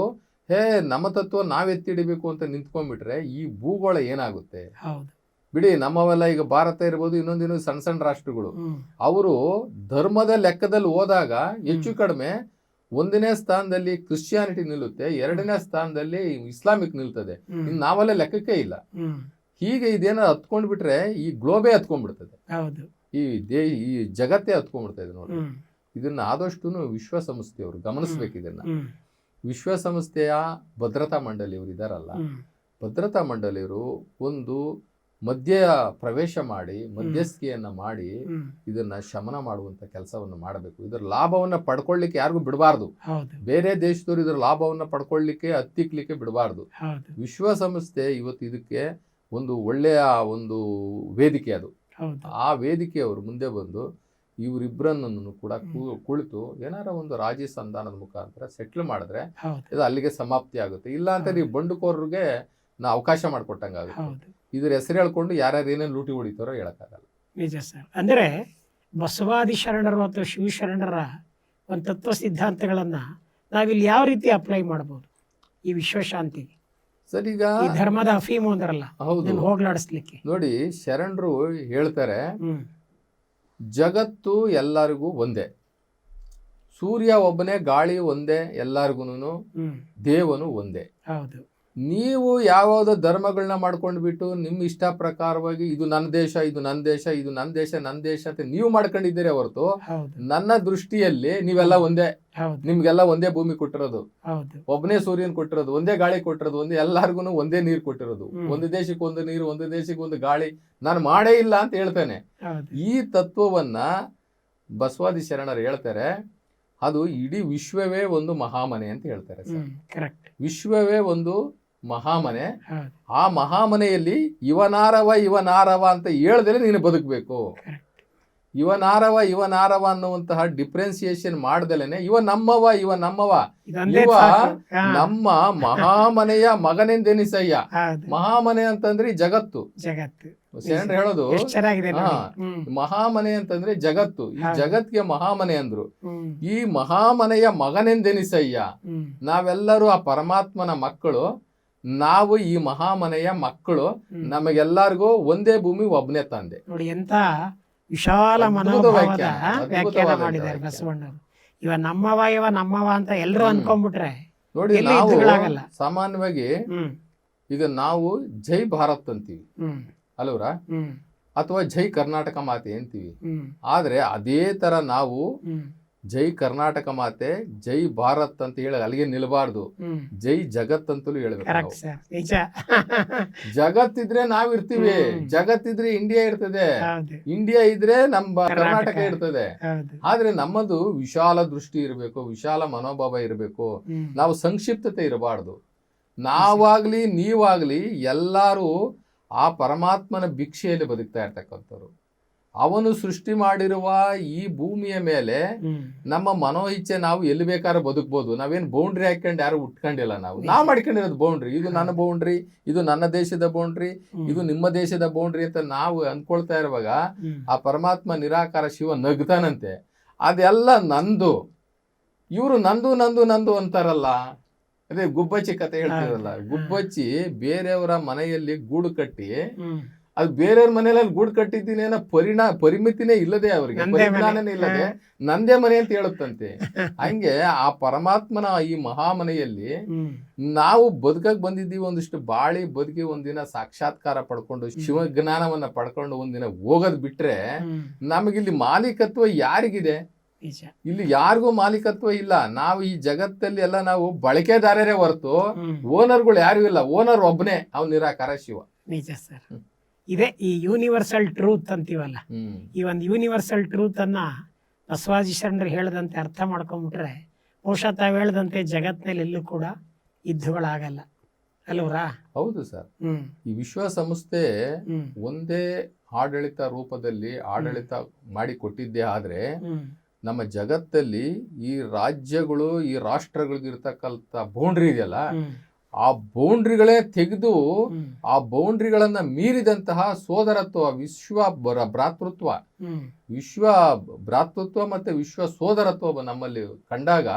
ನಮ್ಮ ತತ್ವ ನಾವ್ ಎತ್ತಿಡಿಬೇಕು ಅಂತ ನಿಂತ್ಕೊಂಡ್ಬಿಟ್ರೆ ಈ ಭೂಗೋಳ ಏನಾಗುತ್ತೆ? ಹೌದು. ಬಿಡಿ, ನಮ್ಮವೆಲ್ಲ ಈಗ ಭಾರತ ಇರ್ಬೋದು, ಇನ್ನೊಂದಿನ ಸಣ್ಣ ಸಣ್ಣ ರಾಷ್ಟ್ರಗಳು, ಹ್ಮ್. ಅವರು ಧರ್ಮದ ಲೆಕ್ಕದಲ್ಲಿ ಹೋದಾಗ ಹೆಚ್ಚು ಕಡಿಮೆ 1ನೇ ಸ್ಥಾನದಲ್ಲಿ ಕ್ರಿಶ್ಚಿಯಾನಿಟಿ ನಿಲ್ಲುತ್ತೆ, 2ನೇ ಸ್ಥಾನದಲ್ಲಿ ಇಸ್ಲಾಮಿಕ್ ನಿಲ್ತದೆ. ಹ್ಮ್. ಇನ್ನು ನಾವೆಲ್ಲ ಲೆಕ್ಕಕ್ಕೆ ಇಲ್ಲ. ಹ್ಮ್. ಹೀಗೆ ಇದೇನೋ ಹತ್ಕೊಂಡ್ ಬಿಟ್ರೆ ಈ ಗ್ಲೋಬೇ ಹತ್ಕೊಂಡ್ಬಿಡ್ತದೆ, ಹೌದು. ಈ ಜಗತ್ತೇ ಹತ್ಕೊಂಡ್ಬಿಡ್ತದೆ ನೋಡಿ. ಹ್ಮ್. ಇದನ್ನ ಆದಷ್ಟು ವಿಶ್ವಸಂಸ್ಥೆಯವರು ಗಮನಿಸ್ಬೇಕು. ಇದನ್ನ ಹ್ಮ್. ವಿಶ್ವಸಂಸ್ಥೆಯ ಭದ್ರತಾ ಮಂಡಳಿಯವರು ಇದಾರಲ್ಲ, ಹ್ಮ್. ಭದ್ರತಾ ಮಂಡಳಿಯವರು ಒಂದು ಮಧ್ಯ ಪ್ರವೇಶ ಮಾಡಿ, ಮಧ್ಯಸ್ಥಿಕೆಯನ್ನ ಮಾಡಿ ಹ್ಮ್. ಇದನ್ನ ಶಮನ ಮಾಡುವಂತ ಕೆಲಸವನ್ನು ಮಾಡಬೇಕು. ಇದರ ಲಾಭವನ್ನ ಪಡ್ಕೊಳ್ಳಿಕ್ಕೆ ಯಾರಿಗೂ ಬಿಡಬಾರ್ದು. ಹೌದು. ಬೇರೆ ದೇಶದವರು ಇದರ ಲಾಭವನ್ನ ಪಡ್ಕೊಳ್ಳಿಕ್ಕೆ ಹತ್ತಿಕ್ಲಿಕ್ಕೆ ಬಿಡಬಾರ್ದು. ಹೌದು. ವಿಶ್ವಸಂಸ್ಥೆ ಇವತ್ತು ಇದಕ್ಕೆ ಒಂದು ಒಳ್ಳೆಯ ಒಂದು ವೇದಿಕೆ. ಅದು ಹೌದು. ಆ ವೇದಿಕೆಯವರು ಮುಂದೆ ಬಂದು ಇವರಿಬ್ಬರನ್ನು ಕೂಡ ಕುಳಿತು ಏನಾರ ಒಂದು ರಾಜಿ ಸಂಧಾನದ ಮುಖಾಂತರ ಸೆಟ್ಲ್ ಮಾಡಿದ್ರೆ ಹೌದು. ಇದು ಅಲ್ಲಿಗೆ ಸಮಾಪ್ತಿ ಆಗುತ್ತೆ. ಇಲ್ಲ ಅಂತ ನೀವು ಬಂಡುಕೋರರಿಗೆ ನಾ ಅವಕಾಶ ಮಾಡಿಕೊಟ್ಟಂಗಾಗುತ್ತೆ. ಹೌದು. ಇದ್ರ ಹೆಸರು ಹೇಳ್ಕೊಂಡು ಯಾರ್ಯಾರು ಏನೇನು ಲೂಟಿ ಹೊಡಿತಾರೋ ಹೇಳಕ್ಕಾಗಲ್ಲ. ನಿಜ ಸರ್. ಅಂದ್ರೆ ಬಸವಾದಿ ಶರಣರು ಅಥವಾ ಶಿವಶರಣರ ಒಂದು ತತ್ವ ಸಿದ್ಧಾಂತಗಳನ್ನ ನಾವಿಲ್ಲಿ ಯಾವ ರೀತಿ ಅಪ್ಲೈ ಮಾಡಬಹುದು ಈ ವಿಶ್ವಶಾಂತಿಗೆ? ಸರ್, ಈಗ ಈ ಧರ್ಮದ ಅಫೀಮು ಅಂದ್ರಲ್ಲ, ಹೌದು ಇದನ್ನ ಹೋಗ್ಲಾಡಿಸ್ಲಿಕ್ಕೆ ನೋಡಿ, ಶರಣರು ಹೇಳ್ತಾರೆ, ಹ್ಮ್. ಜಗತ್ತು ಎಲ್ಲರಿಗೂ ಒಂದೇ, ಸೂರ್ಯ ಒಬ್ಬನೇ, ಗಾಳಿ ಒಂದೇ, ಎಲ್ಲರಿಗೂನು ಹ್ಮ್. ದೇವನು ಒಂದೇ. ಹೌದು. ನೀವು ಯಾವ್ಯಾವ್ದೋ ಧರ್ಮಗಳನ್ನ ಮಾಡ್ಕೊಂಡು ಬಿಟ್ಟು ನಿಮ್ಮ ಇಷ್ಟ ಪ್ರಕಾರವಾಗಿ ಇದು ನನ್ನ ದೇಶ, ಇದು ನನ್ನ ದೇಶ, ಇದು ನನ್ನ ದೇಶ, ನನ್ನ ದೇಶ ಅಂತ ನೀವು ಮಾಡ್ಕೊಂಡಿದ್ದೀರಿ ಹೊರತು, ಹೌದು. ನನ್ನ ದೃಷ್ಟಿಯಲ್ಲಿ ನೀವೆಲ್ಲ ಒಂದೇ. ಹೌದು. ನಿಮ್ಗೆಲ್ಲ ಒಂದೇ ಭೂಮಿ ಕೊಟ್ಟಿರೋದು, ಹೌದು. ಒಬ್ಬನೇ ಸೂರ್ಯನ್ ಕೊಟ್ಟಿರೋದು, ಒಂದೇ ಗಾಳಿ ಕೊಟ್ಟಿರೋದು, ಒಂದೇ ಎಲ್ಲಾರ್ಗು ಒಂದೇ ನೀರು ಕೊಟ್ಟಿರೋದು, ಒಂದು ದೇಶಕ್ಕೆ ಒಂದು ನೀರು, ಒಂದು ದೇಶಕ್ಕೆ ಒಂದು ಗಾಳಿ, ನಾನು ಮಾಡೇ ಇಲ್ಲ ಅಂತ ಹೇಳ್ತೇನೆ. ಹೌದು. ಈ ತತ್ವವನ್ನ ಬಸವಾದಿ ಶರಣರು ಹೇಳ್ತಾರೆ. ಅದು ಇಡೀ ವಿಶ್ವವೇ ಒಂದು ಮಹಾಮನೆ ಅಂತ ಹೇಳ್ತಾರೆ ಸರ್. ಹ್ಮ್. ಕರೆಕ್ಟ್. ವಿಶ್ವವೇ ಒಂದು ಮಹಾಮನೆ. ಹೌದು. ಆ ಮಹಾಮನೆಯಲ್ಲಿ ಇವನಾರವ ಅಂತ ಹೇಳ್ದರೆ ನೀನು ಬದುಕಬೇಕು. ಕರೆಕ್ಟ್. ಇವನಾರವ ಅನ್ನುವಂತಹ ಡಿಫ್ರೆನ್ಸಿಯೇಷನ್ ಮಾಡ್ದಲೇನೆ ಇವ ನಮ್ಮವ ಇದೊಂದೇ ಇವ ಸಾಕು. ಹಾ. ನಮ್ಮ ಮಹಾಮನೆಯ ಮಗನೆಂದೆನಿಸಯ್ಯ. ಹೌದು. ಮಹಾಮನೆ ಅಂತಂದ್ರೆ ಈ ಜಗತ್ತು. ಜಗತ್ತು. ಶರಣರು ಹೇಳೋದು ಎಷ್ಟು ಚೆನ್ನಾಗಿದೆ ನೋಡಿ. ಹಾ. ಹ್ಮ್. ಮಹಾಮನೆ ಅಂತಂದ್ರೆ ಜಗತ್ತು. ಈ ಹೌದು. ಜಗತ್ಗೆ ಮಹಾಮನೆ ಅಂದ್ರು. ಹ್ಮ್. ಈ ಮಹಾಮನೆಯ ಮಗನೆಂದೆನಿಸಯ್ಯ. ಹ್ಮ್. ನಾವೆಲ್ಲರೂ ಆ ಪರಮಾತ್ಮನ ಮಕ್ಕಳು, ನಾವು ಈ ಮಹಾಮನೆಯ ಮಕ್ಕಳು, ಹ್ಮ್. ನಮಗೆಲ್ಲರಿಗೂ ಒಂದೇ ಭೂಮಿ, ಒಬ್ಬನೇ ತಂದೆ. ನೋಡಿ ಎಂತ ವಿಶಾಲ ಅದ್ಭುತ ಮನೋಭಾವದ ವ್ಯಾಖ್ಯಾನ, ವ್ಯಾಖ್ಯಾನ ಅದ್ಭುತವಾದ ಮಾಡಿದ್ದಾರೆ ವ್ಯಾಖ್ಯಾನ. ಬಸವಣ್ಣವರು. ಇವ ನಮ್ಮವ ಅಂತ ಎಲ್ಲರೂ ಅನ್ಕೊಂಡ್ಬಿಟ್ರೆ ನೋಡಿ, ಎಲ್ಲಿ ನಾವು ಯುದ್ಧಗಳಾಗಲ್ಲ. ಸಾಮಾನ್ಯವಾಗಿ ಹ್ಮ್. ಈಗ ನಾವು ಜೈ ಭಾರತ್ ಅಂತೀವಿ ಹ್ಮ್. ಅಲ್ವರ, ಹ್ಮ್. ಅಥವಾ ಜೈ ಕರ್ನಾಟಕ ಮಾತೆ ಅಂತೀವಿ. ಹ್ಮ್. ಆದ್ರೆ ಅದೇ ತರ ನಾವು ಹ್ಮ್. ಜೈ ಕರ್ನಾಟಕ ಮಾತೆ, ಜೈ ಭಾರತ್ ಅಂತ ಹೇಳಿ ಅಲ್ಲಿಗೆ ನಿಲ್ಬಾರ್ದು. ಹ್ಮ್. ಜೈ ಜಗತ್ ಅಂತಲೂ ಹೇಳ್ಬೇಕು. Correct sir. ನಿಜ. ಜಗತ್ತಿದ್ರೆ ನಾವಿರ್ತೀವಿ, ಹ್ಮ್. ಜಗತ್ತಿದ್ರೆ ಇಂಡಿಯಾ ಇರ್ತದೆ, ಹೌದು. ಇಂಡಿಯಾ ಇದ್ರೆ ನಮ್ಮ ಕರ್ನಾಟಕ ಕರ್ನಾಟಕ ಇರ್ತದೆ. ಹೌದು. ಆದ್ರೆ ನಮ್ಮದು ವಿಶಾಲ ದೃಷ್ಟಿ ಇರಬೇಕು, ವಿಶಾಲ ಮನೋಭಾವ ಇರಬೇಕು. ಹ್ಮ್. ನಾವು ಸಂಕ್ಷಿಪ್ತತೆ ಇರಬಾರ್ದು. ನಾವಾಗ್ಲಿ ನೀವಾಗ್ಲಿ ಎಲ್ಲಾರು ಆ ಪರಮಾತ್ಮನ ಭಿಕ್ಷೆಯಲ್ಲಿ ಬದುಕ್ತಾ ಇರ್ತಕ್ಕಂಥವ್ರು. ಅವನು ಸೃಷ್ಟಿ ಮಾಡಿರುವ ಈ ಭೂಮಿಯ ಮೇಲೆ ನಮ್ಮ ಮನೋ ಇಚ್ಛೆ ನಾವು ಎಲ್ಲಿ ಬೇಕಾದ್ರೂ ಬದುಕ್ಬೋದು. ನಾವೇನು ಬೌಂಡ್ರಿ ಹಾಕೊಂಡು ಯಾರು ಉಟ್ಕೊಂಡಿಲ್ಲ. ನಾವು ಮಾಡ್ಕೊಂಡಿರೋದು ಬೌಂಡ್ರಿ. ಇದು ನನ್ನ ಬೌಂಡ್ರಿ, ಇದು ನನ್ನ ದೇಶದ ಬೌಂಡ್ರಿ, ಇದು ನಿಮ್ಮ ದೇಶದ ಬೌಂಡ್ರಿ ಅಂತ ನಾವು ಅನ್ಕೊಳ್ತಾ ಇರುವಾಗ ಆ ಪರಮಾತ್ಮ ನಿರಾಕಾರ ಶಿವ ನಗ್ತಾನಂತೆ, ಅದೆಲ್ಲ ನಂದು. ಇವರು ನಂದು ನಂದು ನಂದು ಅಂತಾರಲ್ಲ, ಅದೇ ಗುಬ್ಬಚ್ಚಿ ಕತೆ ಹೇಳ್ತಿರಲ್ಲ, ಗುಬ್ಬಚ್ಚಿ ಬೇರೆಯವರ ಮನೆಯಲ್ಲಿ ಗೂಡು ಕಟ್ಟಿ ಅದು ಬೇರೆಯವ್ರ ಮನೆಯಲ್ಲಿ ಗೂಡು ಕಟ್ಟಿದ್ದೀನಿ ಅನ್ನೋ ಪರಿಮಿತಿನೇ ಇಲ್ಲದೆ, ಅವ್ರಿಗೆ ಪರಿಜ್ಞಾನನೇ ಇಲ್ಲದೆ ನಂದೇ ಮನೆ ಅಂತ ಹೇಳುತ್ತಂತೆ. ಹಂಗೆ ಆ ಪರಮಾತ್ಮನ ಈ ಮಹಾಮನೆಯಲ್ಲಿ ನಾವು ಬದುಕಕ್ ಬಂದಿದ್ದೀವಿ. ಒಂದಿಷ್ಟು ಬಾಳಿ ಬದುಕಿ ಒಂದಿನ ಸಾಕ್ಷಾತ್ಕಾರ ಪಡ್ಕೊಂಡು ಶಿವಜ್ಞಾನವನ್ನ ಪಡ್ಕೊಂಡು ಒಂದಿನ ಹೋಗೋದ್ ಬಿಟ್ರೆ ನಮಗಿಲ್ಲಿ ಮಾಲೀಕತ್ವ ಯಾರಿಗಿದೆ? ಇಲ್ಲಿ ಯಾರಿಗೂ ಮಾಲೀಕತ್ವ ಇಲ್ಲ. ನಾವು ಈ ಜಗತ್ತಲ್ಲಿ ಎಲ್ಲ ನಾವು ಬಳಕೆದಾರರೇ ಹೊರತು ಓನರ್ಗಳು ಯಾರು ಇಲ್ಲ. ಓನರ್ ಒಬ್ಬನೇ, ಅವ್ನು ನಿರಾಕಾರ ಶಿವ. ನಿಜ ಸರ್. ಇದೇ ಈ ಯೂನಿವರ್ಸಲ್ ಟ್ರೂತ್ ಅಂತೀವಲ್ಲ, ಈ ಒಂದು ಯೂನಿವರ್ಸಲ್ ಟ್ರೂತ್ ಅನ್ನ ಬಸವಾದಿ ಶರಣರು ಹೇಳದಂತೆ ಅರ್ಥ ಮಾಡ್ಕೊಂಡ್ಬಿಟ್ರೆ ಬಹುಶಃ ತಾವು ಹೇಳದಂತೆ ಜಗತ್ತಿನಲ್ಲಿ ಎಲ್ಲೂ ಕೂಡ ಯುದ್ಧಗಳಾಗಲ್ಲ ಅಲ್ವರಾ? ಹೌದು ಸರ್. ಈ ವಿಶ್ವಸಂಸ್ಥೆ ಒಂದೇ ಆಡಳಿತ ರೂಪದಲ್ಲಿ ಆಡಳಿತ ಮಾಡಿ ಕೊಟ್ಟಿದ್ದೇ ಆದ್ರೆ ನಮ್ಮ ಜಗತ್ತಲ್ಲಿ ಈ ರಾಜ್ಯಗಳು ಈ ರಾಷ್ಟ್ರಗಳಿಗಿರ್ತಕ್ಕಂಥ ಬೌಂಡ್ರಿ ಇದೆಯಲ್ಲ, ಆ ಬೌಂಡ್ರಿಗಳೇ ತೆಗೆದು ಆ ಬೌಂಡ್ರಿಗಳನ್ನ ಮೀರಿದಂತಹ ಸೋದರತ್ವ, ವಿಶ್ವ ಭ್ರಾತೃತ್ವ ಮತ್ತೆ ವಿಶ್ವ ಸೋದರತ್ವ ನಮ್ಮಲ್ಲಿ ಕಂಡಾಗ,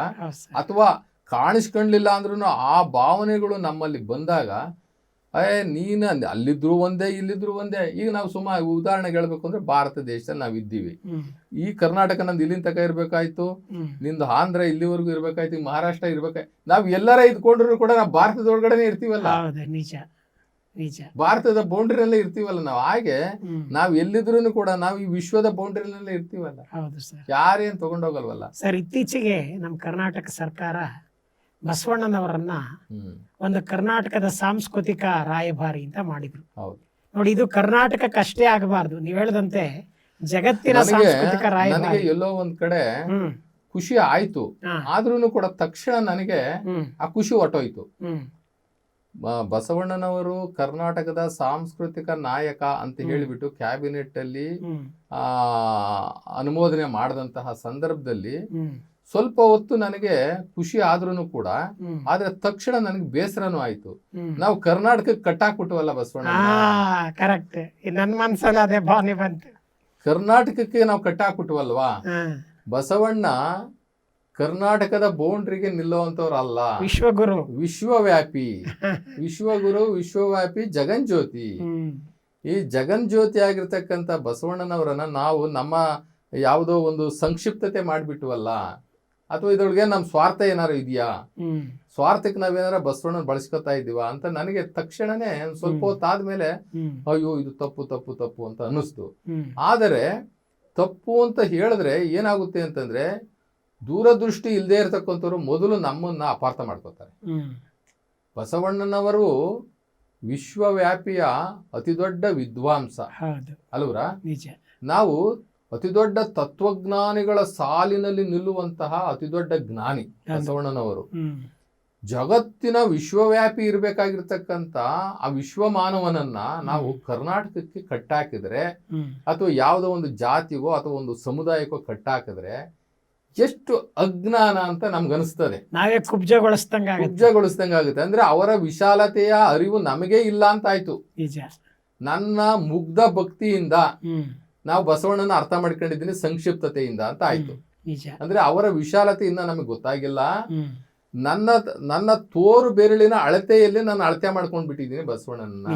ಅಥವಾ ಕಾಣಿಸ್ಕೊಂಡ್ಲಿಲ್ಲ ಅಂದ್ರೂ ಆ ಭಾವನೆಗಳು ನಮ್ಮಲ್ಲಿ ಬಂದಾಗ, ನೀನ ಅಲ್ಲಿದ್ರು ಒಂದೇ ಇಲ್ಲಿದ್ರು ಒಂದೇ. ಈಗ ನಾವು ಸುಮಾರು ಉದಾಹರಣೆಗೆ ಹೇಳ್ಬೇಕು ಅಂದ್ರೆ ಭಾರತ ದೇಶದಲ್ಲಿ ನಾವ್ ಇದ್ದೀವಿ. ಈ ಕರ್ನಾಟಕ ನಂದು ಇಲ್ಲಿನ ತಕ ಇರ್ಬೇಕಾಯ್ತು, ನಿಂದು ಆಂಧ್ರ ಇಲ್ಲಿವರೆಗೂ ಇರ್ಬೇಕಾಯ್ತು, ಮಹಾರಾಷ್ಟ್ರ ಇರ್ಬೇಕಾಯ್ತು. ನಾವ್ ಎಲ್ಲರ ಇದ್ಕೊಂಡ್ರು ಕೂಡ ನಾವು ಭಾರತದೊಳಗಡೆ ಇರ್ತೀವಲ್ಲ, ಭಾರತದ ಬೌಂಡ್ರಿನಲ್ಲೇ ಇರ್ತೀವಲ್ಲ ನಾವು. ಹಾಗೆ ನಾವ್ ಎಲ್ಲಿದ್ರು ಕೂಡ ನಾವು ಈ ವಿಶ್ವದ ಬೌಂಡ್ರಿನಲ್ಲೇ ಇರ್ತೀವಲ್ಲ, ಯಾರೇನ್ ತಗೊಂಡೋಗಲ್ವಲ್ಲ ಸರ್. ಇತ್ತೀಚೆಗೆ ನಮ್ಮ ಕರ್ನಾಟಕ ಸರ್ಕಾರ ಬಸವಣ್ಣನವರನ್ನ ಒಂದು ಕರ್ನಾಟಕದ ಸಾಂಸ್ಕೃತಿಕ ರಾಯಭಾರಿ ಅಂತ ಮಾಡಿದ್ರು. ನೋಡಿ, ಇದು ಕರ್ನಾಟಕಕ್ಕಷ್ಟೇ ಆಗಬಾರ್ದು. ನೀವ್ ಹೇಳದಂತೆ ಜಗತ್ತಿನ ಸಾಂಸ್ಕೃತಿಕ ರಾಯಭಾರಿ. ಎಲ್ಲೋ ಒಂದ್ ಕಡೆ ಖುಷಿ ಆಯ್ತು, ಆದ್ರೂ ಕೂಡ ತಕ್ಷಣ ನನಗೆ ಆ ಖುಷಿ ಹೊಟ್ಟೋಯ್ತು. ಬಸವಣ್ಣನವರು ಕರ್ನಾಟಕದ ಸಾಂಸ್ಕೃತಿಕ ನಾಯಕ ಅಂತ ಹೇಳಿಬಿಟ್ಟು ಕ್ಯಾಬಿನೆಟ್ ಅಲ್ಲಿ ಅನುಮೋದನೆ ಮಾಡಿದಂತಹ ಸಂದರ್ಭದಲ್ಲಿ ಸ್ವಲ್ಪ ಹೊತ್ತು ನನಗೆ ಖುಷಿ ಆದ್ರೂ ಕೂಡ, ಆದ್ರೆ ತಕ್ಷಣ ನನಗೆ ಬೇಸರನೂ ಆಯ್ತು. ನಾವು ಕರ್ನಾಟಕಕ್ಕೆ ಕಟ್ಟಾಕ್ಬಿಟ್ಟವಲ್ಲ ಬಸವಣ್ಣ. ಕರೆಕ್ಟ್, ನನ್ನ ಮನಸ್ಸಲ್ಲಿ ಅದೇ ಭಾವನೆ ಬಂತು. ಕರ್ನಾಟಕಕ್ಕೆ ನಾವು ಕಟ್ಟಾಕ್ಬಿಟ್ಟವಲ್ವಾ? ಬಸವಣ್ಣ ಕರ್ನಾಟಕದ ಬೌಂಡ್ರಿಗೆ ನಿಲ್ಲುವಂತವ್ರಲ್ಲ, ವಿಶ್ವಗುರು, ವಿಶ್ವವ್ಯಾಪಿ, ವಿಶ್ವಗುರು, ವಿಶ್ವವ್ಯಾಪಿ, ಜಗನ್ಜ್ಯೋತಿ. ಈ ಜಗನ್ಜ್ಯೋತಿ ಆಗಿರ್ತಕ್ಕಂಥ ಬಸವಣ್ಣನವರನ್ನ ನಾವು ನಮ್ಮ ಯಾವುದೋ ಒಂದು ಸಂಕ್ಷಿಪ್ತತೆ ಮಾಡ್ಬಿಟ್ಟವಲ್ಲ, ಅಥವಾ ಇದ್ರೊಳಗೆ ನಮ್ ಸ್ವಾರ್ಥ ಏನಾರು ಇದೆಯಾ, ಸ್ವಾರ್ಥಕ್ಕೆ ನಾವೇನಾರ ಬಸವಣ್ಣ ಬಳಸ್ಕೊತಾ ಇದ್ದೀವ ಅಂತ ನನಗೆ ತಕ್ಷಣನೇ ಸ್ವಲ್ಪ ಹೊತ್ತಾದ್ಮೇಲೆ ಅಯ್ಯೋ ಇದು ತಪ್ಪು ತಪ್ಪು ತಪ್ಪು ಅಂತ ಅನ್ನಿಸ್ತು. ಆದರೆ ತಪ್ಪು ಅಂತ ಹೇಳಿದ್ರೆ ಏನಾಗುತ್ತೆ ಅಂತಂದ್ರೆ, ದೂರದೃಷ್ಟಿ ಇಲ್ಲದೆ ಇರತಕ್ಕಂಥವ್ರು ಮೊದಲು ನಮ್ಮನ್ನ ಅಪಾರ್ಥ ಮಾಡ್ಕೋತಾರೆ. ಬಸವಣ್ಣನವರು ವಿಶ್ವವ್ಯಾಪಿಯ ಅತಿ ದೊಡ್ಡ ವಿದ್ವಾಂಸ ಅಲ್ವರಾ? ನಾವು ಅತಿ ದೊಡ್ಡ ತತ್ವಜ್ಞಾನಿಗಳ ಸಾಲಿನಲ್ಲಿ ನಿಲ್ಲುವಂತಹ ಅತಿ ದೊಡ್ಡ ಜ್ಞಾನಿ ಬಸವಣ್ಣನವರು. ಜಗತ್ತಿನ ವಿಶ್ವವ್ಯಾಪಿ ಇರ್ಬೇಕಾಗಿರ್ತಕ್ಕಂಥ ಆ ವಿಶ್ವಮಾನವನನ್ನ ನಾವು ಕರ್ನಾಟಕಕ್ಕೆ ಕಟ್ಟಾಕಿದ್ರೆ, ಅಥವಾ ಯಾವುದೋ ಒಂದು ಜಾತಿಗೋ ಅಥವಾ ಒಂದು ಸಮುದಾಯಕ್ಕೋ ಕಟ್ಟಾಕಿದ್ರೆ ಎಷ್ಟು ಅಜ್ಞಾನ ಅಂತ ನಮ್ಗನ್ಸ್ತದೆ. ನಾವೇ ಕುಬ್ಜಗೊಳಿಸ್ದಂಗಾಗುತ್ತೆ. ಅಂದ್ರೆ ಅವರ ವಿಶಾಲತೆಯ ಅರಿವು ನಮಗೆ ಇಲ್ಲ ಅಂತ ಆಯ್ತು. ನನ್ನ ಮುಗ್ಧ ಭಕ್ತಿಯಿಂದ ನಾವು ಬಸವಣ್ಣನ ಅರ್ಥ ಮಾಡ್ಕೊಂಡಿದ್ದೀನಿ ಸಂಕ್ಷಿಪ್ತತೆಯಿಂದ ಅಂತ ಆಯ್ತು. ಅಂದ್ರೆ ಅವರ ವಿಶಾಲತೆಯಿಂದ ನಮಗೆ ಗೊತ್ತಾಗಿಲ್ಲ. ನನ್ನ ತೋರು ಬೆರಳಿನ ಅಳತೆಯಲ್ಲಿ ನಾನು ಅಳತೆ ಮಾಡ್ಕೊಂಡ್ ಬಿಟ್ಟಿದ್ದೀನಿ ಬಸವಣ್ಣನ.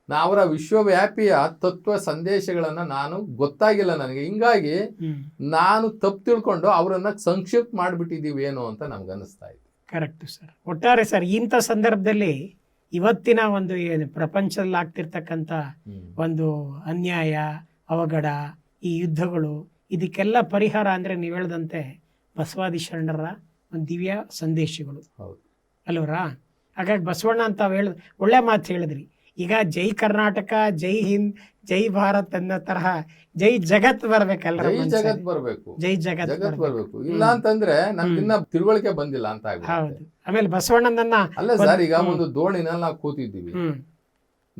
ಅವರ ವಿಶ್ವವ್ಯಾಪಿಯ ತತ್ವ ಸಂದೇಶಗಳನ್ನ ನಾನು ಗೊತ್ತಾಗಿಲ್ಲ ನನಗೆ. ಹಿಂಗಾಗಿ ನಾನು ತಪ್ಪು ತಿಳ್ಕೊಂಡು ಅವರನ್ನ ಸಂಕ್ಷಿಪ್ತ ಮಾಡ್ಬಿಟ್ಟಿದೀವಿ ಏನೋ ಅಂತ ನಮ್ಗೆ ಅನಿಸ್ತಾ ಇತ್ತು. Correct sir. ಒಟ್ಟಾರೆ ಸರ್, ಇಂಥ ಸಂದರ್ಭದಲ್ಲಿ ಇವತ್ತಿನ ಒಂದು ಪ್ರಪಂಚದಲ್ಲಿ ಆಗ್ತಿರ್ತಕ್ಕಂಥ ಒಂದು ಅನ್ಯಾಯ, ಅವಘಡ, ಈ ಯುದ್ಧಗಳು, ಇದಕ್ಕೆಲ್ಲ ಪರಿಹಾರ ಅಂದ್ರೆ ನೀವು ಹೇಳ್ದಂತೆ ಬಸವಾದಿ ಶರಣರ ಒಂದು ದಿವ್ಯ ಸಂದೇಶಗಳು ಅಲ್ವರಾ? ಹಾಗಾಗಿ ಬಸವಣ್ಣ ಅಂತ ಒಳ್ಳೆ ಮಾತು ಹೇಳಿದ್ರಿ. ಈಗ ಜೈ ಕರ್ನಾಟಕ, ಜೈ ಹಿಂದ್, ಜೈ ಭಾರತ್ ಅನ್ನೋ ತರಹ ಜೈ ಜಗತ್ ಬರ್ಬೇಕಲ್ಲ, ಜಗತ್ ಬರ್ಬೇಕು, ಜೈ ಜಗತ್ ಬರ್ಬೇಕು. ಇಲ್ಲ ಅಂತಂದ್ರೆ ನಮ್ಗಿನ್ನ ತಿಳುವಳಿಕೆ ಬಂದಿಲ್ಲ ಅಂತ. ಹೌದು. ಆಮೇಲೆ ಬಸವಣ್ಣನ ಅಲ್ಲ ಸರ್, ಈಗ ಒಂದು ದೋಣಿನಲ್ಲಿ ನಾವು ಕೂತಿದ್ದೀವಿ,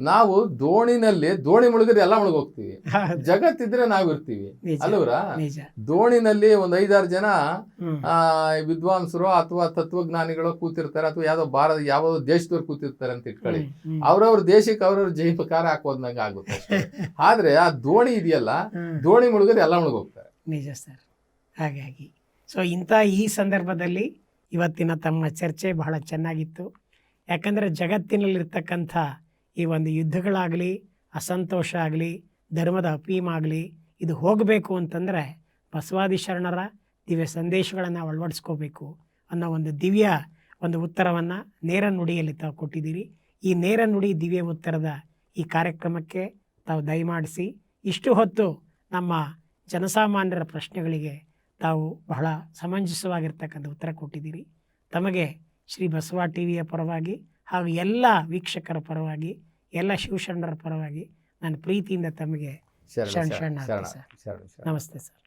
ನಾವು ದೋಣಿ ಮುಳುಗಿದ್ರೆ ಎಲ್ಲ ಮುಳುಗೋಗ್ತೀವಿ, ಹೌದು. ಜಗತ್ತಿದ್ರೆ ನಾವು ಇರ್ತೀವಿ ನಿಜ ಅಲ್ವರಾ? ನಿಜ. ದೋಣಿನಲ್ಲಿ ಒಂದ್ 5-6 ಜನ ಹ್ಮ್. ವಿದ್ವಾಂಸರು ಅಥವಾ ತತ್ವಜ್ಞಾನಿಗಳು ಕೂತಿರ್ತಾರೆ, ಅಥವಾ ಯಾವ್ದೋ ದೇಶದವ್ರು ಕೂತಿರ್ತಾರೆ ಅಂತ ಇಟ್ಕೊಳ್ಳಿ. ಹ್ಮ್. ಅವ್ರವ್ರ ದೇಶಕ್ಕೆ ಅವ್ರವ್ರ ಜೈಪಕಾರ ಹಾಕೋದ್ನಂಗ ಆಗುತ್ತೆ ಅಷ್ಟೇ. ಆದ್ರೆ ಆ ದೋಣಿ ಇದೆಯಲ್ಲ, ಹ್ಮ್. ದೋಣಿ ಮುಳುಗಿದ್ರೆ ಎಲ್ಲ ಮುಳುಗೋಗ್ತಾರೆ. ನಿಜ ಸರ್. ಹಾಗಾಗಿ ಇಂಥ ಈ ಸಂದರ್ಭದಲ್ಲಿ ಇವತ್ತಿನ ತಮ್ಮ ಚರ್ಚೆ ಬಹಳ ಚೆನ್ನಾಗಿತ್ತು. ಯಾಕಂದರೆ ಜಗತ್ತಿನಲ್ಲಿರ್ತಕ್ಕಂಥ ಈ ಒಂದು ಯುದ್ಧಗಳಾಗಲಿ, ಅಸಂತೋಷ ಆಗಲಿ, ಧರ್ಮದ ಅಪೀಮಾಗಲಿ, ಇದು ಹೋಗಬೇಕು ಅಂತಂದರೆ ಬಸವಾದಿ ಶರಣರ ದಿವ್ಯ ಸಂದೇಶಗಳನ್ನು ಅಳವಡಿಸ್ಕೋಬೇಕು ಅನ್ನೋ ಒಂದು ದಿವ್ಯ ಒಂದು ಉತ್ತರವನ್ನು ನೇರ ನುಡಿಯಲ್ಲಿ ತಾವು ಕೊಟ್ಟಿದ್ದೀರಿ. ಈ ನೇರ ನುಡಿ ದಿವ್ಯ ಉತ್ತರದ ಈ ಕಾರ್ಯಕ್ರಮಕ್ಕೆ ತಾವು ದಯಮಾಡಿಸಿ ಇಷ್ಟು ಹೊತ್ತು ನಮ್ಮ ಜನಸಾಮಾನ್ಯರ ಪ್ರಶ್ನೆಗಳಿಗೆ ತಾವು ಬಹಳ ಸಮಂಜಸವಾಗಿರ್ತಕ್ಕಂಥ ಉತ್ತರ ಕೊಟ್ಟಿದ್ದೀರಿ. ತಮಗೆ ಶ್ರೀ ಬಸವ ಟಿವಿಯ ಪರವಾಗಿ ಹಾಗೂ ಎಲ್ಲ ವೀಕ್ಷಕರ ಪರವಾಗಿ, ಎಲ್ಲ ಶಿವಶರಣರ ಪರವಾಗಿ ನಾನು ಪ್ರೀತಿಯಿಂದ ತಮಗೆ ಶರಣ ಸರ್. ನಮಸ್ತೆ ಸರ್.